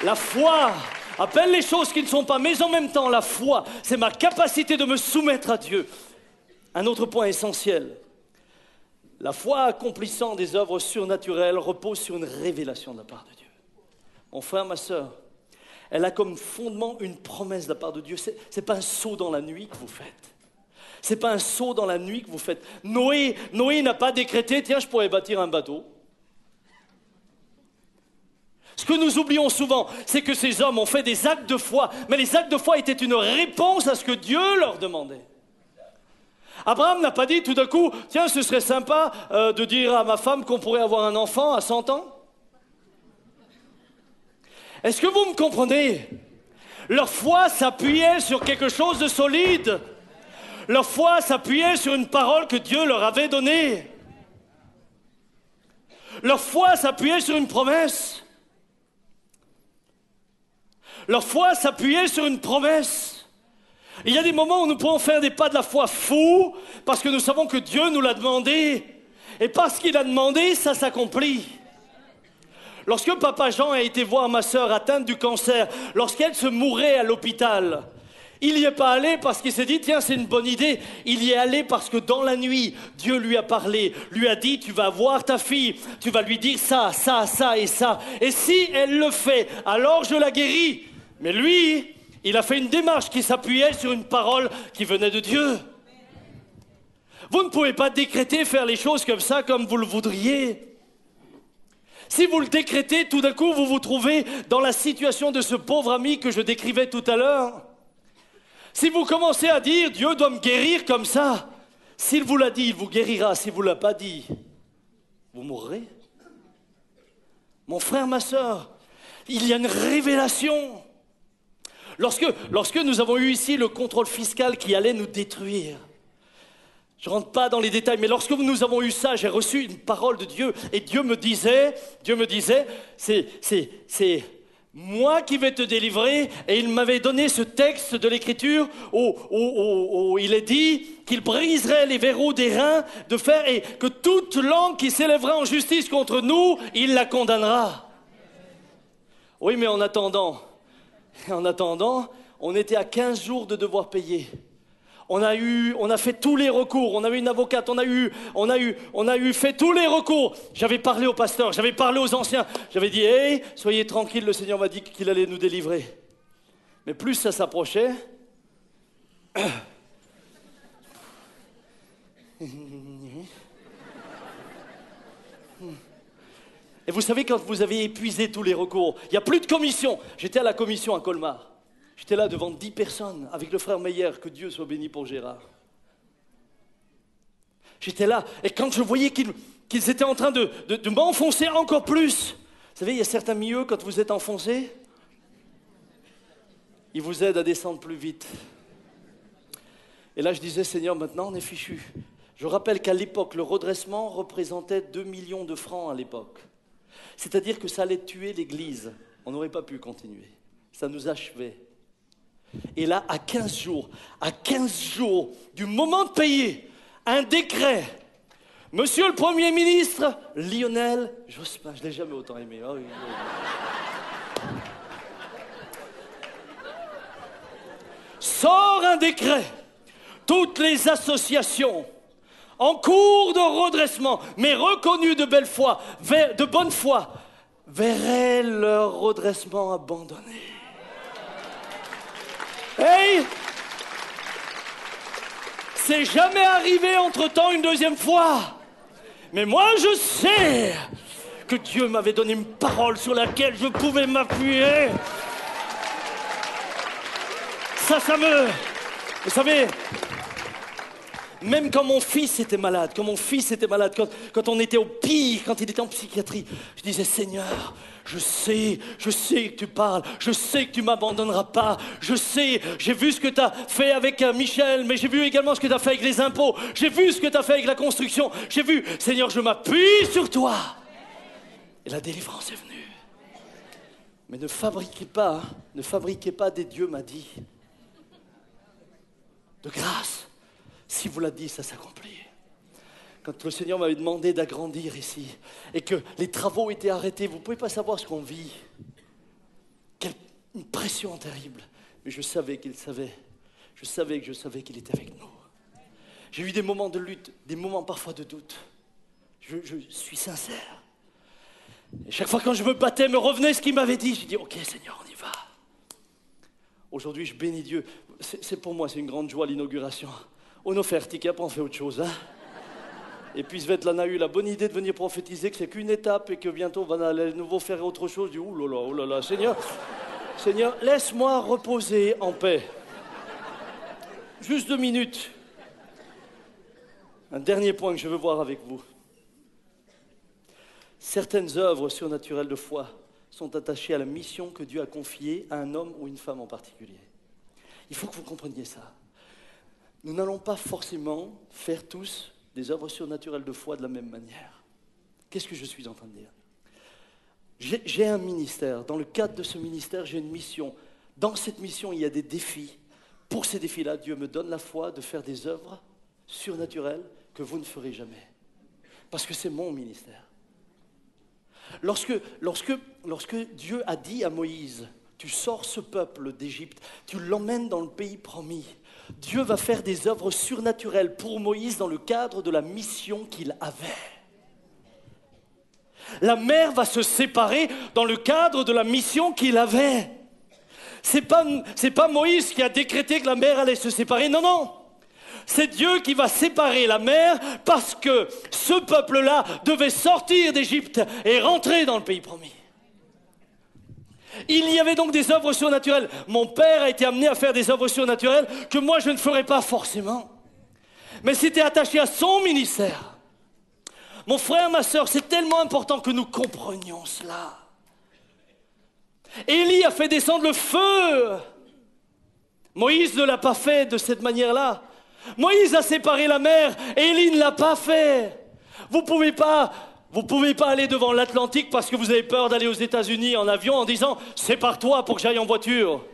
La foi appelle les choses qui ne sont pas, mais en même temps, la foi, c'est ma capacité de me soumettre à Dieu. Un autre point essentiel, la foi accomplissant des œuvres surnaturelles repose sur une révélation de la part de Dieu. Mon frère, ma sœur, elle a comme fondement une promesse de la part de Dieu. Ce n'est pas un saut dans la nuit que vous faites. Ce n'est pas un saut dans la nuit que vous faites. Noé n'a pas décrété, tiens, je pourrais bâtir un bateau. Ce que nous oublions souvent, c'est que ces hommes ont fait des actes de foi, mais les actes de foi étaient une réponse à ce que Dieu leur demandait. Abraham n'a pas dit tout d'un coup, tiens, ce serait sympa de dire à ma femme qu'on pourrait avoir un enfant à 100 ans. Est-ce que vous me comprenez? Leur foi s'appuyait sur quelque chose de solide. Leur foi s'appuyait sur une parole que Dieu leur avait donnée. Leur foi s'appuyait sur une promesse. Leur foi s'appuyait sur une promesse. Il y a des moments où nous pouvons faire des pas de la foi fous parce que nous savons que Dieu nous l'a demandé. Et parce qu'il a demandé, ça s'accomplit. Lorsque Papa Jean a été voir ma sœur atteinte du cancer, lorsqu'elle se mourait à l'hôpital, il n'y est pas allé parce qu'il s'est dit, tiens, c'est une bonne idée. Il y est allé parce que dans la nuit, Dieu lui a parlé, lui a dit, tu vas voir ta fille, tu vas lui dire ça, ça, ça et ça. Et si elle le fait, alors je la guéris. Mais lui, il a fait une démarche qui s'appuyait sur une parole qui venait de Dieu. Vous ne pouvez pas décréter faire les choses comme ça, comme vous le voudriez. Si vous le décrétez, tout d'un coup, vous vous trouvez dans la situation de ce pauvre ami que je décrivais tout à l'heure. Si vous commencez à dire, Dieu doit me guérir comme ça, s'il vous l'a dit, il vous guérira. S'il ne vous l'a pas dit, vous mourrez. Mon frère, ma sœur, il y a une révélation. Lorsque nous avons eu ici le contrôle fiscal qui allait nous détruire, je ne rentre pas dans les détails, mais lorsque nous avons eu ça, j'ai reçu une parole de Dieu et Dieu me disait, moi qui vais te délivrer. Et il m'avait donné ce texte de l'Écriture où il est dit qu'il briserait les verrous des reins de fer et que toute langue qui s'élèvera en justice contre nous, il la condamnera. Oui, mais en attendant, on était à 15 jours de devoir payer. On a fait tous les recours, on a eu une avocate, on a eu fait tous les recours. J'avais parlé au pasteur, j'avais parlé aux anciens, j'avais dit, hey, soyez tranquilles, le Seigneur m'a dit qu'il allait nous délivrer. Mais plus ça s'approchait, et vous savez, quand vous avez épuisé tous les recours, il n'y a plus de commission. J'étais à la commission à Colmar. J'étais là devant 10 personnes avec le frère Meyer, que Dieu soit béni pour Gérard. J'étais là, et quand je voyais qu'ils étaient en train de m'enfoncer encore plus, vous savez, il y a certains milieux, quand vous êtes enfoncé, ils vous aident à descendre plus vite. Et là, je disais, Seigneur, maintenant, on est fichu. Je rappelle qu'à l'époque, le redressement représentait 2 millions de francs à l'époque. C'est-à-dire que ça allait tuer l'Église. On n'aurait pas pu continuer. Ça nous achevait. Et là, à 15 jours du moment de payer, un décret. Monsieur le Premier ministre, Lionel Jospin, je ne l'ai jamais autant aimé. Oh, oui. Sort un décret. Toutes les associations en cours de redressement, mais reconnues de bonne foi, verraient leur redressement abandonné. Hey! C'est jamais arrivé entre-temps une deuxième fois. Mais moi, je sais que Dieu m'avait donné une parole sur laquelle je pouvais m'appuyer. Vous savez, même quand mon fils était malade, quand on était au pire, quand il était en psychiatrie, je disais, Seigneur, je sais que tu parles, je sais que tu ne m'abandonneras pas, je sais, j'ai vu ce que tu as fait avec Michel, mais j'ai vu également ce que tu as fait avec les impôts, j'ai vu ce que tu as fait avec la construction, j'ai vu, Seigneur, je m'appuie sur toi. Et la délivrance est venue. Mais ne fabriquez pas des dieux, m'a dit. De grâce. Si vous l'a dit, ça s'accomplit. Quand le Seigneur m'avait demandé d'agrandir ici et que les travaux étaient arrêtés, vous ne pouvez pas savoir ce qu'on vit. Quelle une pression terrible. Mais je savais qu'il savait. Je savais qu'il était avec nous. J'ai eu des moments de lutte, des moments parfois de doute. Je suis sincère. Et chaque fois quand je me battais, me revenait ce qu'il m'avait dit. J'ai dit, ok Seigneur, on y va. Aujourd'hui, je bénis Dieu. C'est pour moi, c'est une grande joie l'inauguration. On a fait article, après on fait autre chose. Hein. Et puis Svetlana a eu la bonne idée de venir prophétiser que c'est qu'une étape et que bientôt on va aller nouveau faire autre chose. Je dis, oh là là, Seigneur, laisse-moi reposer en paix. Juste 2 minutes. Un dernier point que je veux voir avec vous. Certaines œuvres surnaturelles de foi sont attachées à la mission que Dieu a confiée à un homme ou une femme en particulier. Il faut que vous compreniez ça. Nous n'allons pas forcément faire tous des œuvres surnaturelles de foi de la même manière. Qu'est-ce que je suis en train de dire ? J'ai un ministère. Dans le cadre de ce ministère, j'ai une mission. Dans cette mission, il y a des défis. Pour ces défis-là, Dieu me donne la foi de faire des œuvres surnaturelles que vous ne ferez jamais. Parce que c'est mon ministère. Lorsque Dieu a dit à Moïse, tu sors ce peuple d'Égypte, tu l'emmènes dans le pays promis, Dieu va faire des œuvres surnaturelles pour Moïse dans le cadre de la mission qu'il avait. La mer va se séparer dans le cadre de la mission qu'il avait. C'est pas Moïse qui a décrété que la mer allait se séparer, non. C'est Dieu qui va séparer la mer parce que ce peuple-là devait sortir d'Égypte et rentrer dans le pays promis. Il y avait donc des œuvres surnaturelles. Mon père a été amené à faire des œuvres surnaturelles que moi je ne ferais pas forcément. Mais c'était attaché à son ministère. Mon frère, ma sœur, c'est tellement important que nous comprenions cela. Élie a fait descendre le feu. Moïse ne l'a pas fait de cette manière-là. Moïse a séparé la mer et Élie ne l'a pas fait. Vous ne pouvez pas Vous ne pouvez pas aller devant l'Atlantique parce que vous avez peur d'aller aux États-Unis en avion en disant « c'est par toi pour que j'aille en voiture ».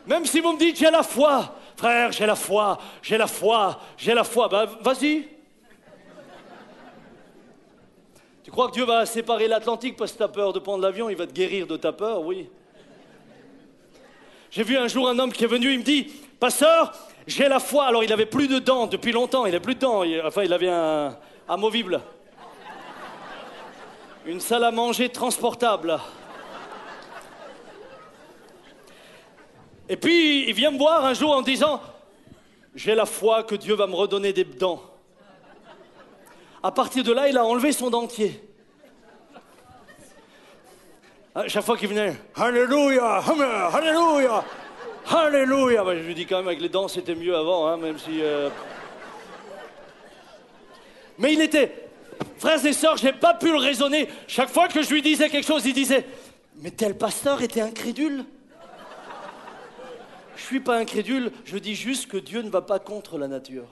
Même si vous me dites « j'ai la foi ». Frère, j'ai la foi, j'ai la foi, j'ai la foi. Ben, vas-y. Tu crois que Dieu va séparer l'Atlantique parce que tu as peur de prendre l'avion? Il va te guérir de ta peur, oui. J'ai vu un jour un homme qui est venu, il me dit « Pasteur, j'ai la foi ». Alors, il n'avait plus de dents depuis longtemps, il n'avait plus de dents. Il avait un amovible. Une salle à manger transportable. Et puis, il vient me voir un jour en disant « J'ai la foi que Dieu va me redonner des dents ». À partir de là, il a enlevé son dentier. À chaque fois qu'il venait « Alléluia, Alléluia, Alléluia ». Ben, je lui dis quand même avec les dents, c'était mieux avant, hein, même si... Mais il était... Frères et sœurs, je n'ai pas pu le raisonner. Chaque fois que je lui disais quelque chose, il disait « Mais tel pasteur était incrédule ». Je ne suis pas incrédule, je dis juste que Dieu ne va pas contre la nature.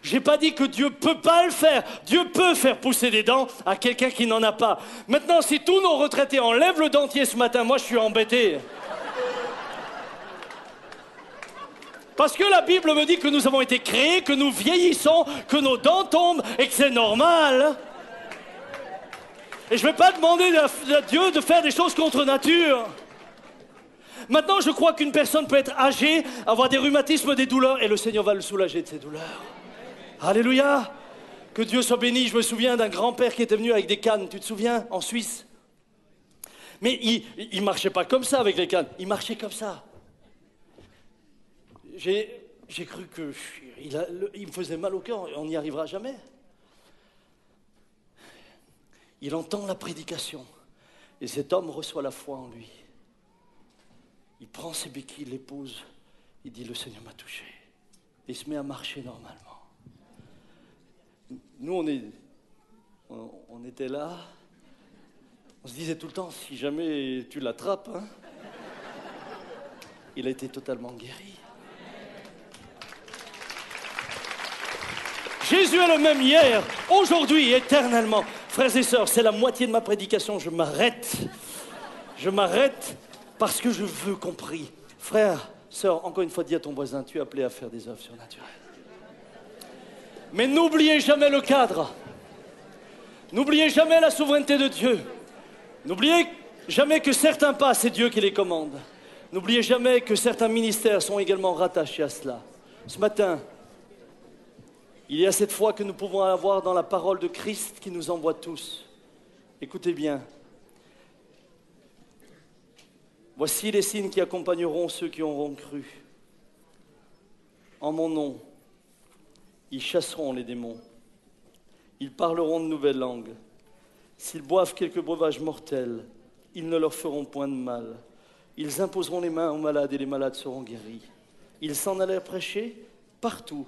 Je n'ai pas dit que Dieu ne peut pas le faire. Dieu peut faire pousser des dents à quelqu'un qui n'en a pas. Maintenant, si tous nos retraités enlèvent le dentier ce matin, moi je suis embêté. Parce que la Bible me dit que nous avons été créés, que nous vieillissons, que nos dents tombent et que c'est normal. Et je ne vais pas demander à Dieu de faire des choses contre nature. Maintenant, je crois qu'une personne peut être âgée, avoir des rhumatismes, des douleurs, et le Seigneur va le soulager de ses douleurs. Alléluia! Que Dieu soit béni. Je me souviens d'un grand-père qui était venu avec des cannes, tu te souviens, en Suisse? Mais il ne marchait pas comme ça avec les cannes, il marchait comme ça. J'ai cru qu'il me faisait mal au cœur, on n'y arrivera jamais. Il entend la prédication, et cet homme reçoit la foi en lui. Il prend ses béquilles, il les pose, il dit « Le Seigneur m'a touché ». Et il se met à marcher normalement. Nous, on était là, on se disait tout le temps, si jamais tu l'attrapes, hein. Il a été totalement guéri. Jésus est le même hier, aujourd'hui, éternellement. Frères et sœurs, c'est la moitié de ma prédication, je m'arrête. Je m'arrête parce que je veux qu'on prie. Frère, sœur, encore une fois, dis à ton voisin, tu es appelé à faire des œuvres surnaturelles. Mais n'oubliez jamais le cadre. N'oubliez jamais la souveraineté de Dieu. N'oubliez jamais que certains pas, c'est Dieu qui les commande. N'oubliez jamais que certains ministères sont également rattachés à cela. Ce matin, il y a cette foi que nous pouvons avoir dans la parole de Christ qui nous envoie tous. Écoutez bien. Voici les signes qui accompagneront ceux qui auront cru. En mon nom, ils chasseront les démons. Ils parleront de nouvelles langues. S'ils boivent quelques breuvages mortels, ils ne leur feront point de mal. Ils imposeront les mains aux malades et les malades seront guéris. Ils s'en allèrent prêcher partout.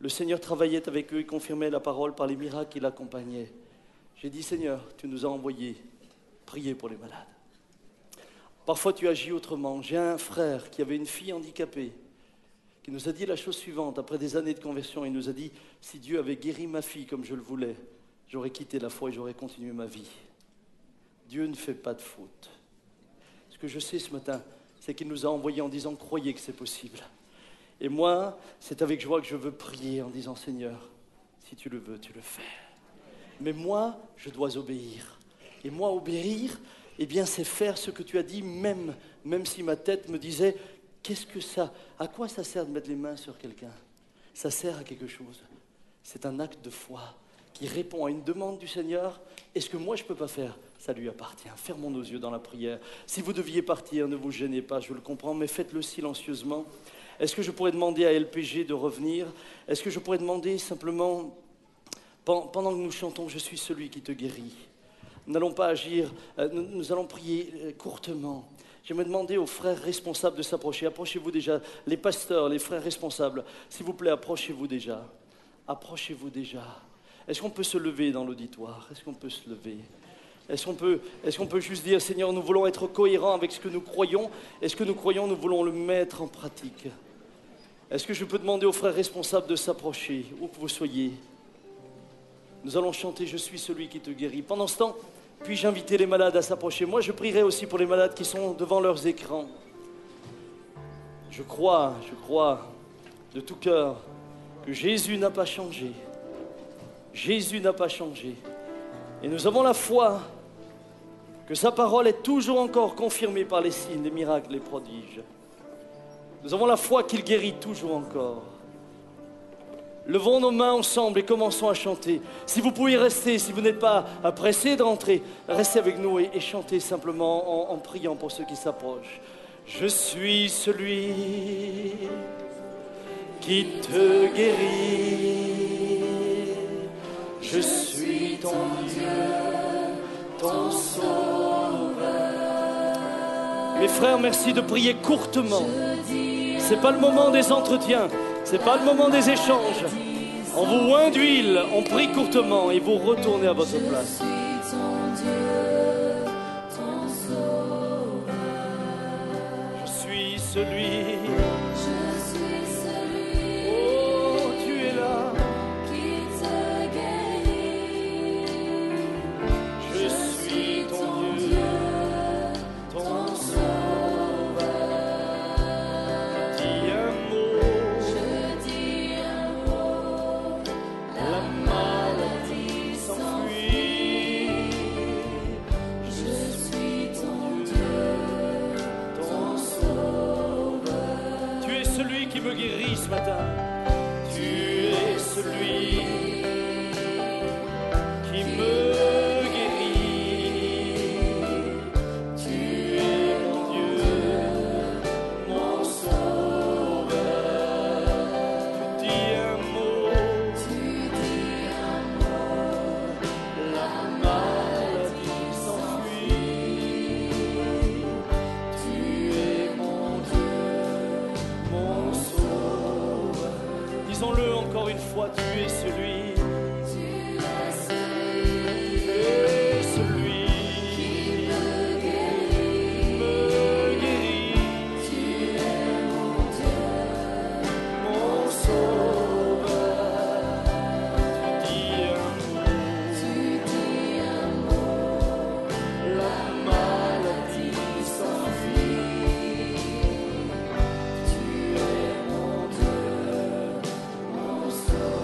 Le Seigneur travaillait avec eux et confirmait la parole par les miracles qui l'accompagnaient. J'ai dit, Seigneur, tu nous as envoyés prier pour les malades. Parfois, tu agis autrement. J'ai un frère qui avait une fille handicapée qui nous a dit la chose suivante. Après des années de conversion, il nous a dit « Si Dieu avait guéri ma fille comme je le voulais, j'aurais quitté la foi et j'aurais continué ma vie. » Dieu ne fait pas de faute. Ce que je sais ce matin, c'est qu'il nous a envoyés en disant « Croyez que c'est possible. » Et moi, c'est avec joie que je veux prier en disant « Seigneur, si tu le veux, tu le fais. » Mais moi, je dois obéir. Et moi, obéir, eh bien, c'est faire ce que tu as dit, même si ma tête me disait « Qu'est-ce que ça? À quoi ça sert de mettre les mains sur quelqu'un ?» Ça sert à quelque chose. C'est un acte de foi qui répond à une demande du Seigneur. Et ce que moi, je ne peux pas faire, ça lui appartient. Fermons nos yeux dans la prière. Si vous deviez partir, ne vous gênez pas, je le comprends, mais faites-le silencieusement. Est-ce que je pourrais demander à LPG de revenir? Est-ce que je pourrais demander simplement, pendant que nous chantons « Je suis celui qui te guérit », nous n'allons pas agir, nous allons prier courtement. J'aimerais demander aux frères responsables de s'approcher. Approchez-vous déjà, les pasteurs, les frères responsables. S'il vous plaît, approchez-vous déjà. Approchez-vous déjà. Est-ce qu'on peut se lever dans l'auditoire? Est-ce qu'on peut se lever? Est-ce qu'on peut juste dire, Seigneur, nous voulons être cohérents avec ce que nous croyons, et ce que nous croyons, nous voulons le mettre en pratique. Est-ce que je peux demander aux frères responsables de s'approcher, où que vous soyez? Nous allons chanter « Je suis celui qui te guérit ». Pendant ce temps, puis-je inviter les malades à s'approcher? Moi, je prierai aussi pour les malades qui sont devant leurs écrans. Je crois de tout cœur que Jésus n'a pas changé. Jésus n'a pas changé. Et nous avons la foi que sa parole est toujours encore confirmée par les signes, les miracles, les prodiges. Nous avons la foi qu'il guérit toujours encore. Levons nos mains ensemble et commençons à chanter. Si vous pouvez rester, si vous n'êtes pas pressé de rentrer, restez avec nous et chantez simplement en priant pour ceux qui s'approchent. Je suis celui qui te guérit. Je suis ton Dieu, ton Sauveur. Mes frères, merci de prier courtement. C'est pas le moment des entretiens, c'est pas le moment des échanges. On vous oint d'huile, on prie courtement et vous retournez à votre place. Je suis celui. Oh, tu es là. Je suis ton Dieu, ton Sauveur. Dis un mot, la maladie s'enfuit. Je suis ton Dieu, ton Sauveur. Tu es celui qui me guérit ce matin. Tu es celui qui me guérit. Tu es mon Dieu, mon Sauveur. Tu dis un mot, la maladie s'enfuit. Tu es mon Dieu, mon Sauveur. Disons-le encore une fois, tu es celui. Tu es celui qui me guérit. Tu es mon Dieu, mon Sauveur. Tu dis un mot, la maladie s'enfuit. Tu es mon Dieu, mon Sauveur.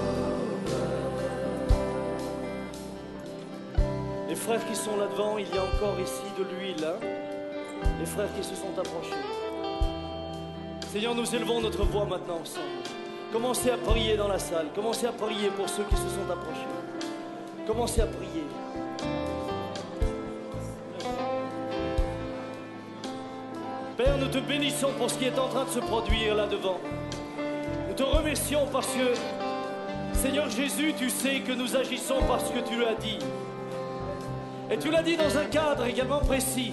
Les frères qui sont là devant, il y a encore ici de l'huile, hein? Les frères qui se sont approchés. Seigneur, nous élevons notre voix maintenant ensemble. Commencez à prier dans la salle. Commencez à prier pour ceux qui se sont approchés. Commencez à prier. Père, nous te bénissons pour ce qui est en train de se produire là devant. Nous te remercions parce que, Seigneur Jésus, tu sais que nous agissons parce que tu l'as dit. Et tu l'as dit dans un cadre également précis.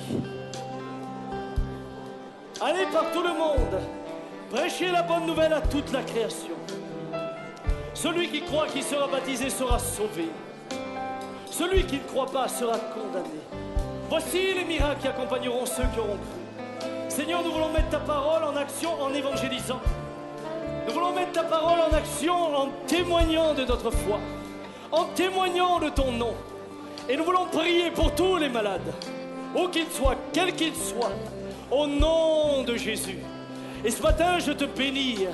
Allez par tout le monde, prêchez la bonne nouvelle à toute la création. Celui qui croit qu'il sera baptisé sera sauvé. Celui qui ne croit pas sera condamné. Voici les miracles qui accompagneront ceux qui auront cru. Seigneur, nous voulons mettre ta parole en action en évangélisant. Nous voulons mettre ta parole en action en témoignant de notre foi, en témoignant de ton nom. Et nous voulons prier pour tous les malades, où qu'ils soient, quels qu'ils soient, au nom de Jésus. Et ce matin, je te bénis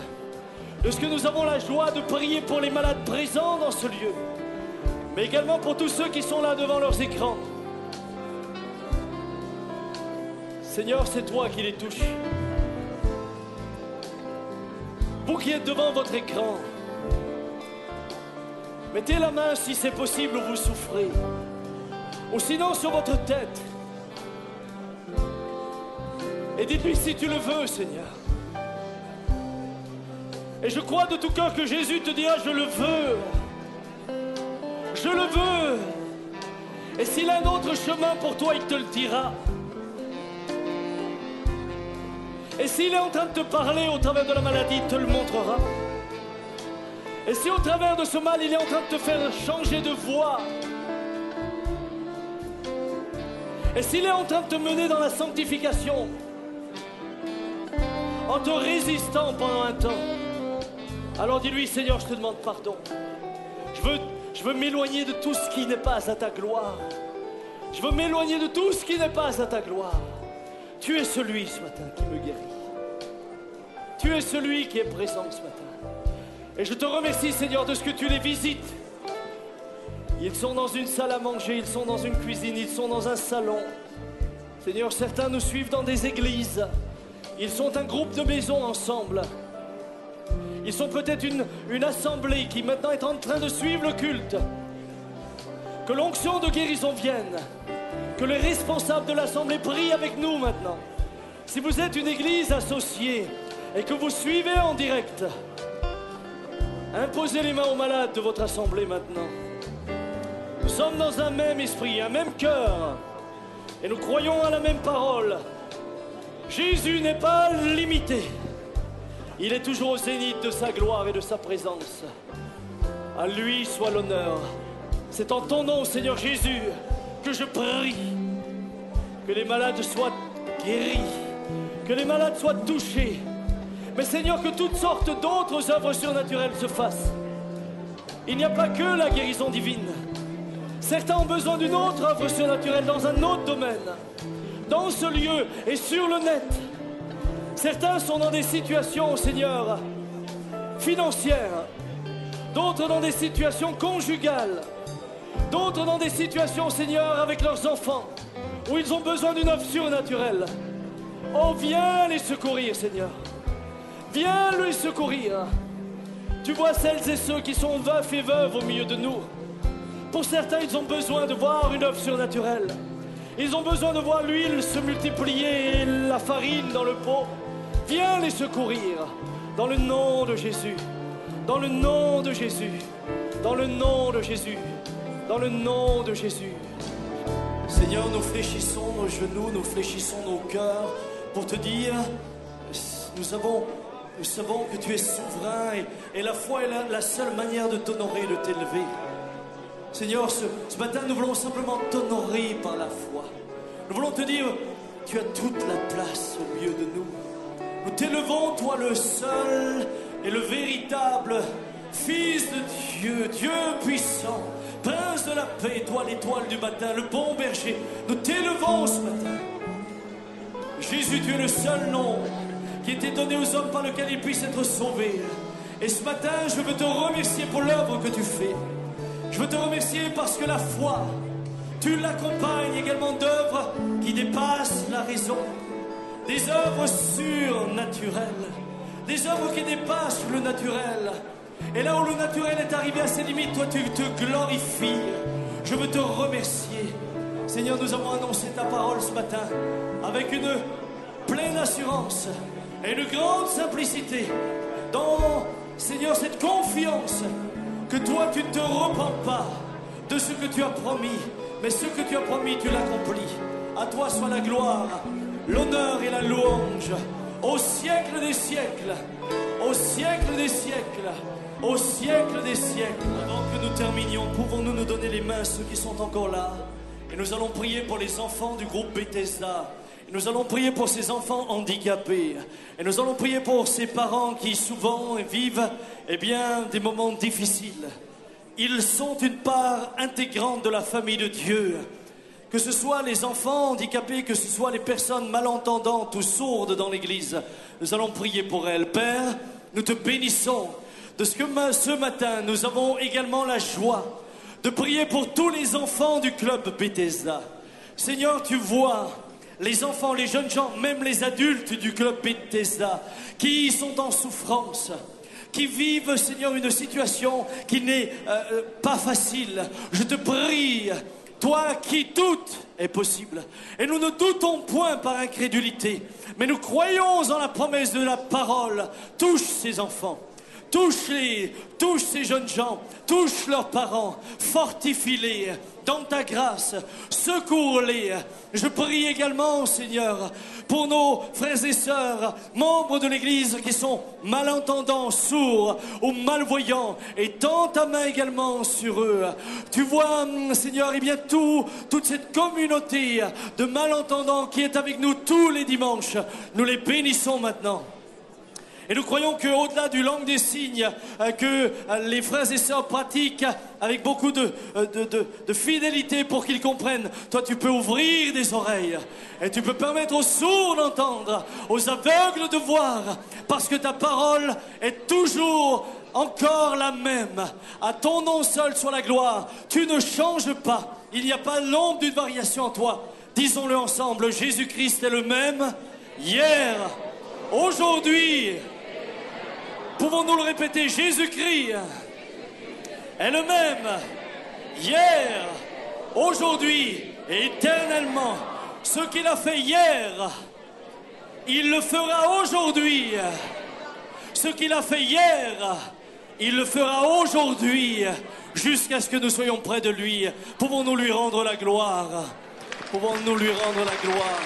de ce que nous avons la joie de prier pour les malades présents dans ce lieu, mais également pour tous ceux qui sont là devant leurs écrans. Seigneur, c'est toi qui les touches. Vous qui êtes devant votre écran, mettez la main si c'est possible où vous souffrez, ou sinon sur votre tête. Et dites-lui si tu le veux, Seigneur. Et je crois de tout cœur que Jésus te dira, je le veux. Je le veux. Et s'il a un autre chemin pour toi, il te le dira. Et s'il est en train de te parler au travers de la maladie, il te le montrera. Et si au travers de ce mal, il est en train de te faire changer de voie, et s'il est en train de te mener dans la sanctification, en te résistant pendant un temps, alors dis-lui, Seigneur, je te demande pardon. Je veux m'éloigner de tout ce qui n'est pas à ta gloire. Je veux m'éloigner de tout ce qui n'est pas à ta gloire. Tu es celui ce matin qui me guérit. Tu es celui qui est présent ce matin. Et je te remercie, Seigneur, de ce que tu les visites. Ils sont dans une salle à manger, ils sont dans une cuisine, ils sont dans un salon. Seigneur, certains nous suivent dans des églises. Ils sont un groupe de maisons ensemble. Ils sont peut-être une assemblée qui maintenant est en train de suivre le culte. Que l'onction de guérison vienne. Que les responsables de l'assemblée prient avec nous maintenant. Si vous êtes une église associée et que vous suivez en direct, imposez les mains aux malades de votre assemblée maintenant. Nous sommes dans un même esprit, un même cœur. Et nous croyons à la même parole. Jésus n'est pas limité. Il est toujours au zénith de sa gloire et de sa présence. À lui soit l'honneur. C'est en ton nom, Seigneur Jésus, que je prie. Que les malades soient guéris. Que les malades soient touchés. Mais Seigneur, que toutes sortes d'autres œuvres surnaturelles se fassent. Il n'y a pas que la guérison divine. Certains ont besoin d'une autre œuvre surnaturelle dans un autre domaine. Dans ce lieu et sur le net. Certains sont dans des situations, Seigneur, financières. D'autres dans des situations conjugales. D'autres dans des situations, Seigneur, avec leurs enfants. Où ils ont besoin d'une œuvre surnaturelle. Oh, viens les secourir, Seigneur. Viens les secourir. Tu vois celles et ceux qui sont veufs et veuves au milieu de nous. Pour certains, ils ont besoin de voir une œuvre surnaturelle. Ils ont besoin de voir l'huile se multiplier et la farine dans le pot. Viens les secourir. Dans le nom de Jésus. Dans le nom de Jésus. Dans le nom de Jésus. Dans le nom de Jésus. Seigneur, nous fléchissons nos genoux, nous fléchissons nos cœurs pour te dire, nous savons que tu es souverain et la foi est la seule manière de t'honorer, de t'élever. Seigneur, ce matin, nous voulons simplement t'honorer par la foi. Nous voulons te dire, tu as toute la place au milieu de nous. Nous t'élevons, toi le seul et le véritable Fils de Dieu, Dieu puissant, Prince de la paix, toi l'étoile du matin, le bon berger. Nous t'élevons ce matin. Jésus, tu es le seul nom qui était donné aux hommes par lequel ils puissent être sauvés. Et ce matin, je veux te remercier pour l'œuvre que tu fais. Je veux te remercier parce que la foi, tu l'accompagnes également d'œuvres qui dépassent la raison. Des œuvres surnaturelles. Des œuvres qui dépassent le naturel. Et là où le naturel est arrivé à ses limites, toi tu te glorifies. Je veux te remercier. Seigneur, nous avons annoncé ta parole ce matin avec une pleine assurance et une grande simplicité. Dans, Seigneur, cette confiance que toi tu ne te repens pas de ce que tu as promis, mais ce que tu as promis, tu l'accomplis. À toi soit la gloire, l'honneur et la louange au siècle des siècles, au siècle des siècles, au siècle des siècles. Avant que nous terminions, pouvons-nous nous donner les mains, ceux qui sont encore là? Et nous allons prier pour les enfants du groupe Bethesda. Et nous allons prier pour ces enfants handicapés. Et nous allons prier pour ces parents qui souvent vivent des moments difficiles. Ils sont une part intégrante de la famille de Dieu. Que ce soit les enfants handicapés, que ce soit les personnes malentendantes ou sourdes dans l'église, nous allons prier pour elles. Père, nous te bénissons de ce que ce matin, nous avons également la joie de prier pour tous les enfants du club Bethesda. Seigneur, tu vois les enfants, les jeunes gens, même les adultes du club Bethesda, qui sont en souffrance, qui vivent, Seigneur, une situation qui n'est pas facile. Je te prie, toi qui tout est possible. Et nous ne doutons point par incrédulité, mais nous croyons en la promesse de la parole. Touche ces enfants. Touche ces jeunes gens, touche leurs parents, fortifie-les dans ta grâce, secours-les. Je prie également, Seigneur, pour nos frères et sœurs, membres de l'Église qui sont malentendants, sourds ou malvoyants, et tends ta main également sur eux. Tu vois, Seigneur, toute cette communauté de malentendants qui est avec nous tous les dimanches, nous les bénissons maintenant. Et nous croyons qu'au-delà du langue des signes, que les frères et sœurs pratiquent avec beaucoup de fidélité pour qu'ils comprennent, toi tu peux ouvrir des oreilles et tu peux permettre aux sourds d'entendre, aux aveugles de voir, parce que ta parole est toujours encore la même. À ton nom seul soit la gloire. Tu ne changes pas. Il n'y a pas l'ombre d'une variation en toi. Disons-le ensemble, Jésus-Christ est le même hier, aujourd'hui. Pouvons-nous le répéter? Jésus-Christ est le même hier, aujourd'hui et éternellement. Ce qu'il a fait hier, il le fera aujourd'hui. Ce qu'il a fait hier, il le fera aujourd'hui, jusqu'à ce que nous soyons près de lui. Pouvons-nous lui rendre la gloire? Pouvons-nous lui rendre la gloire?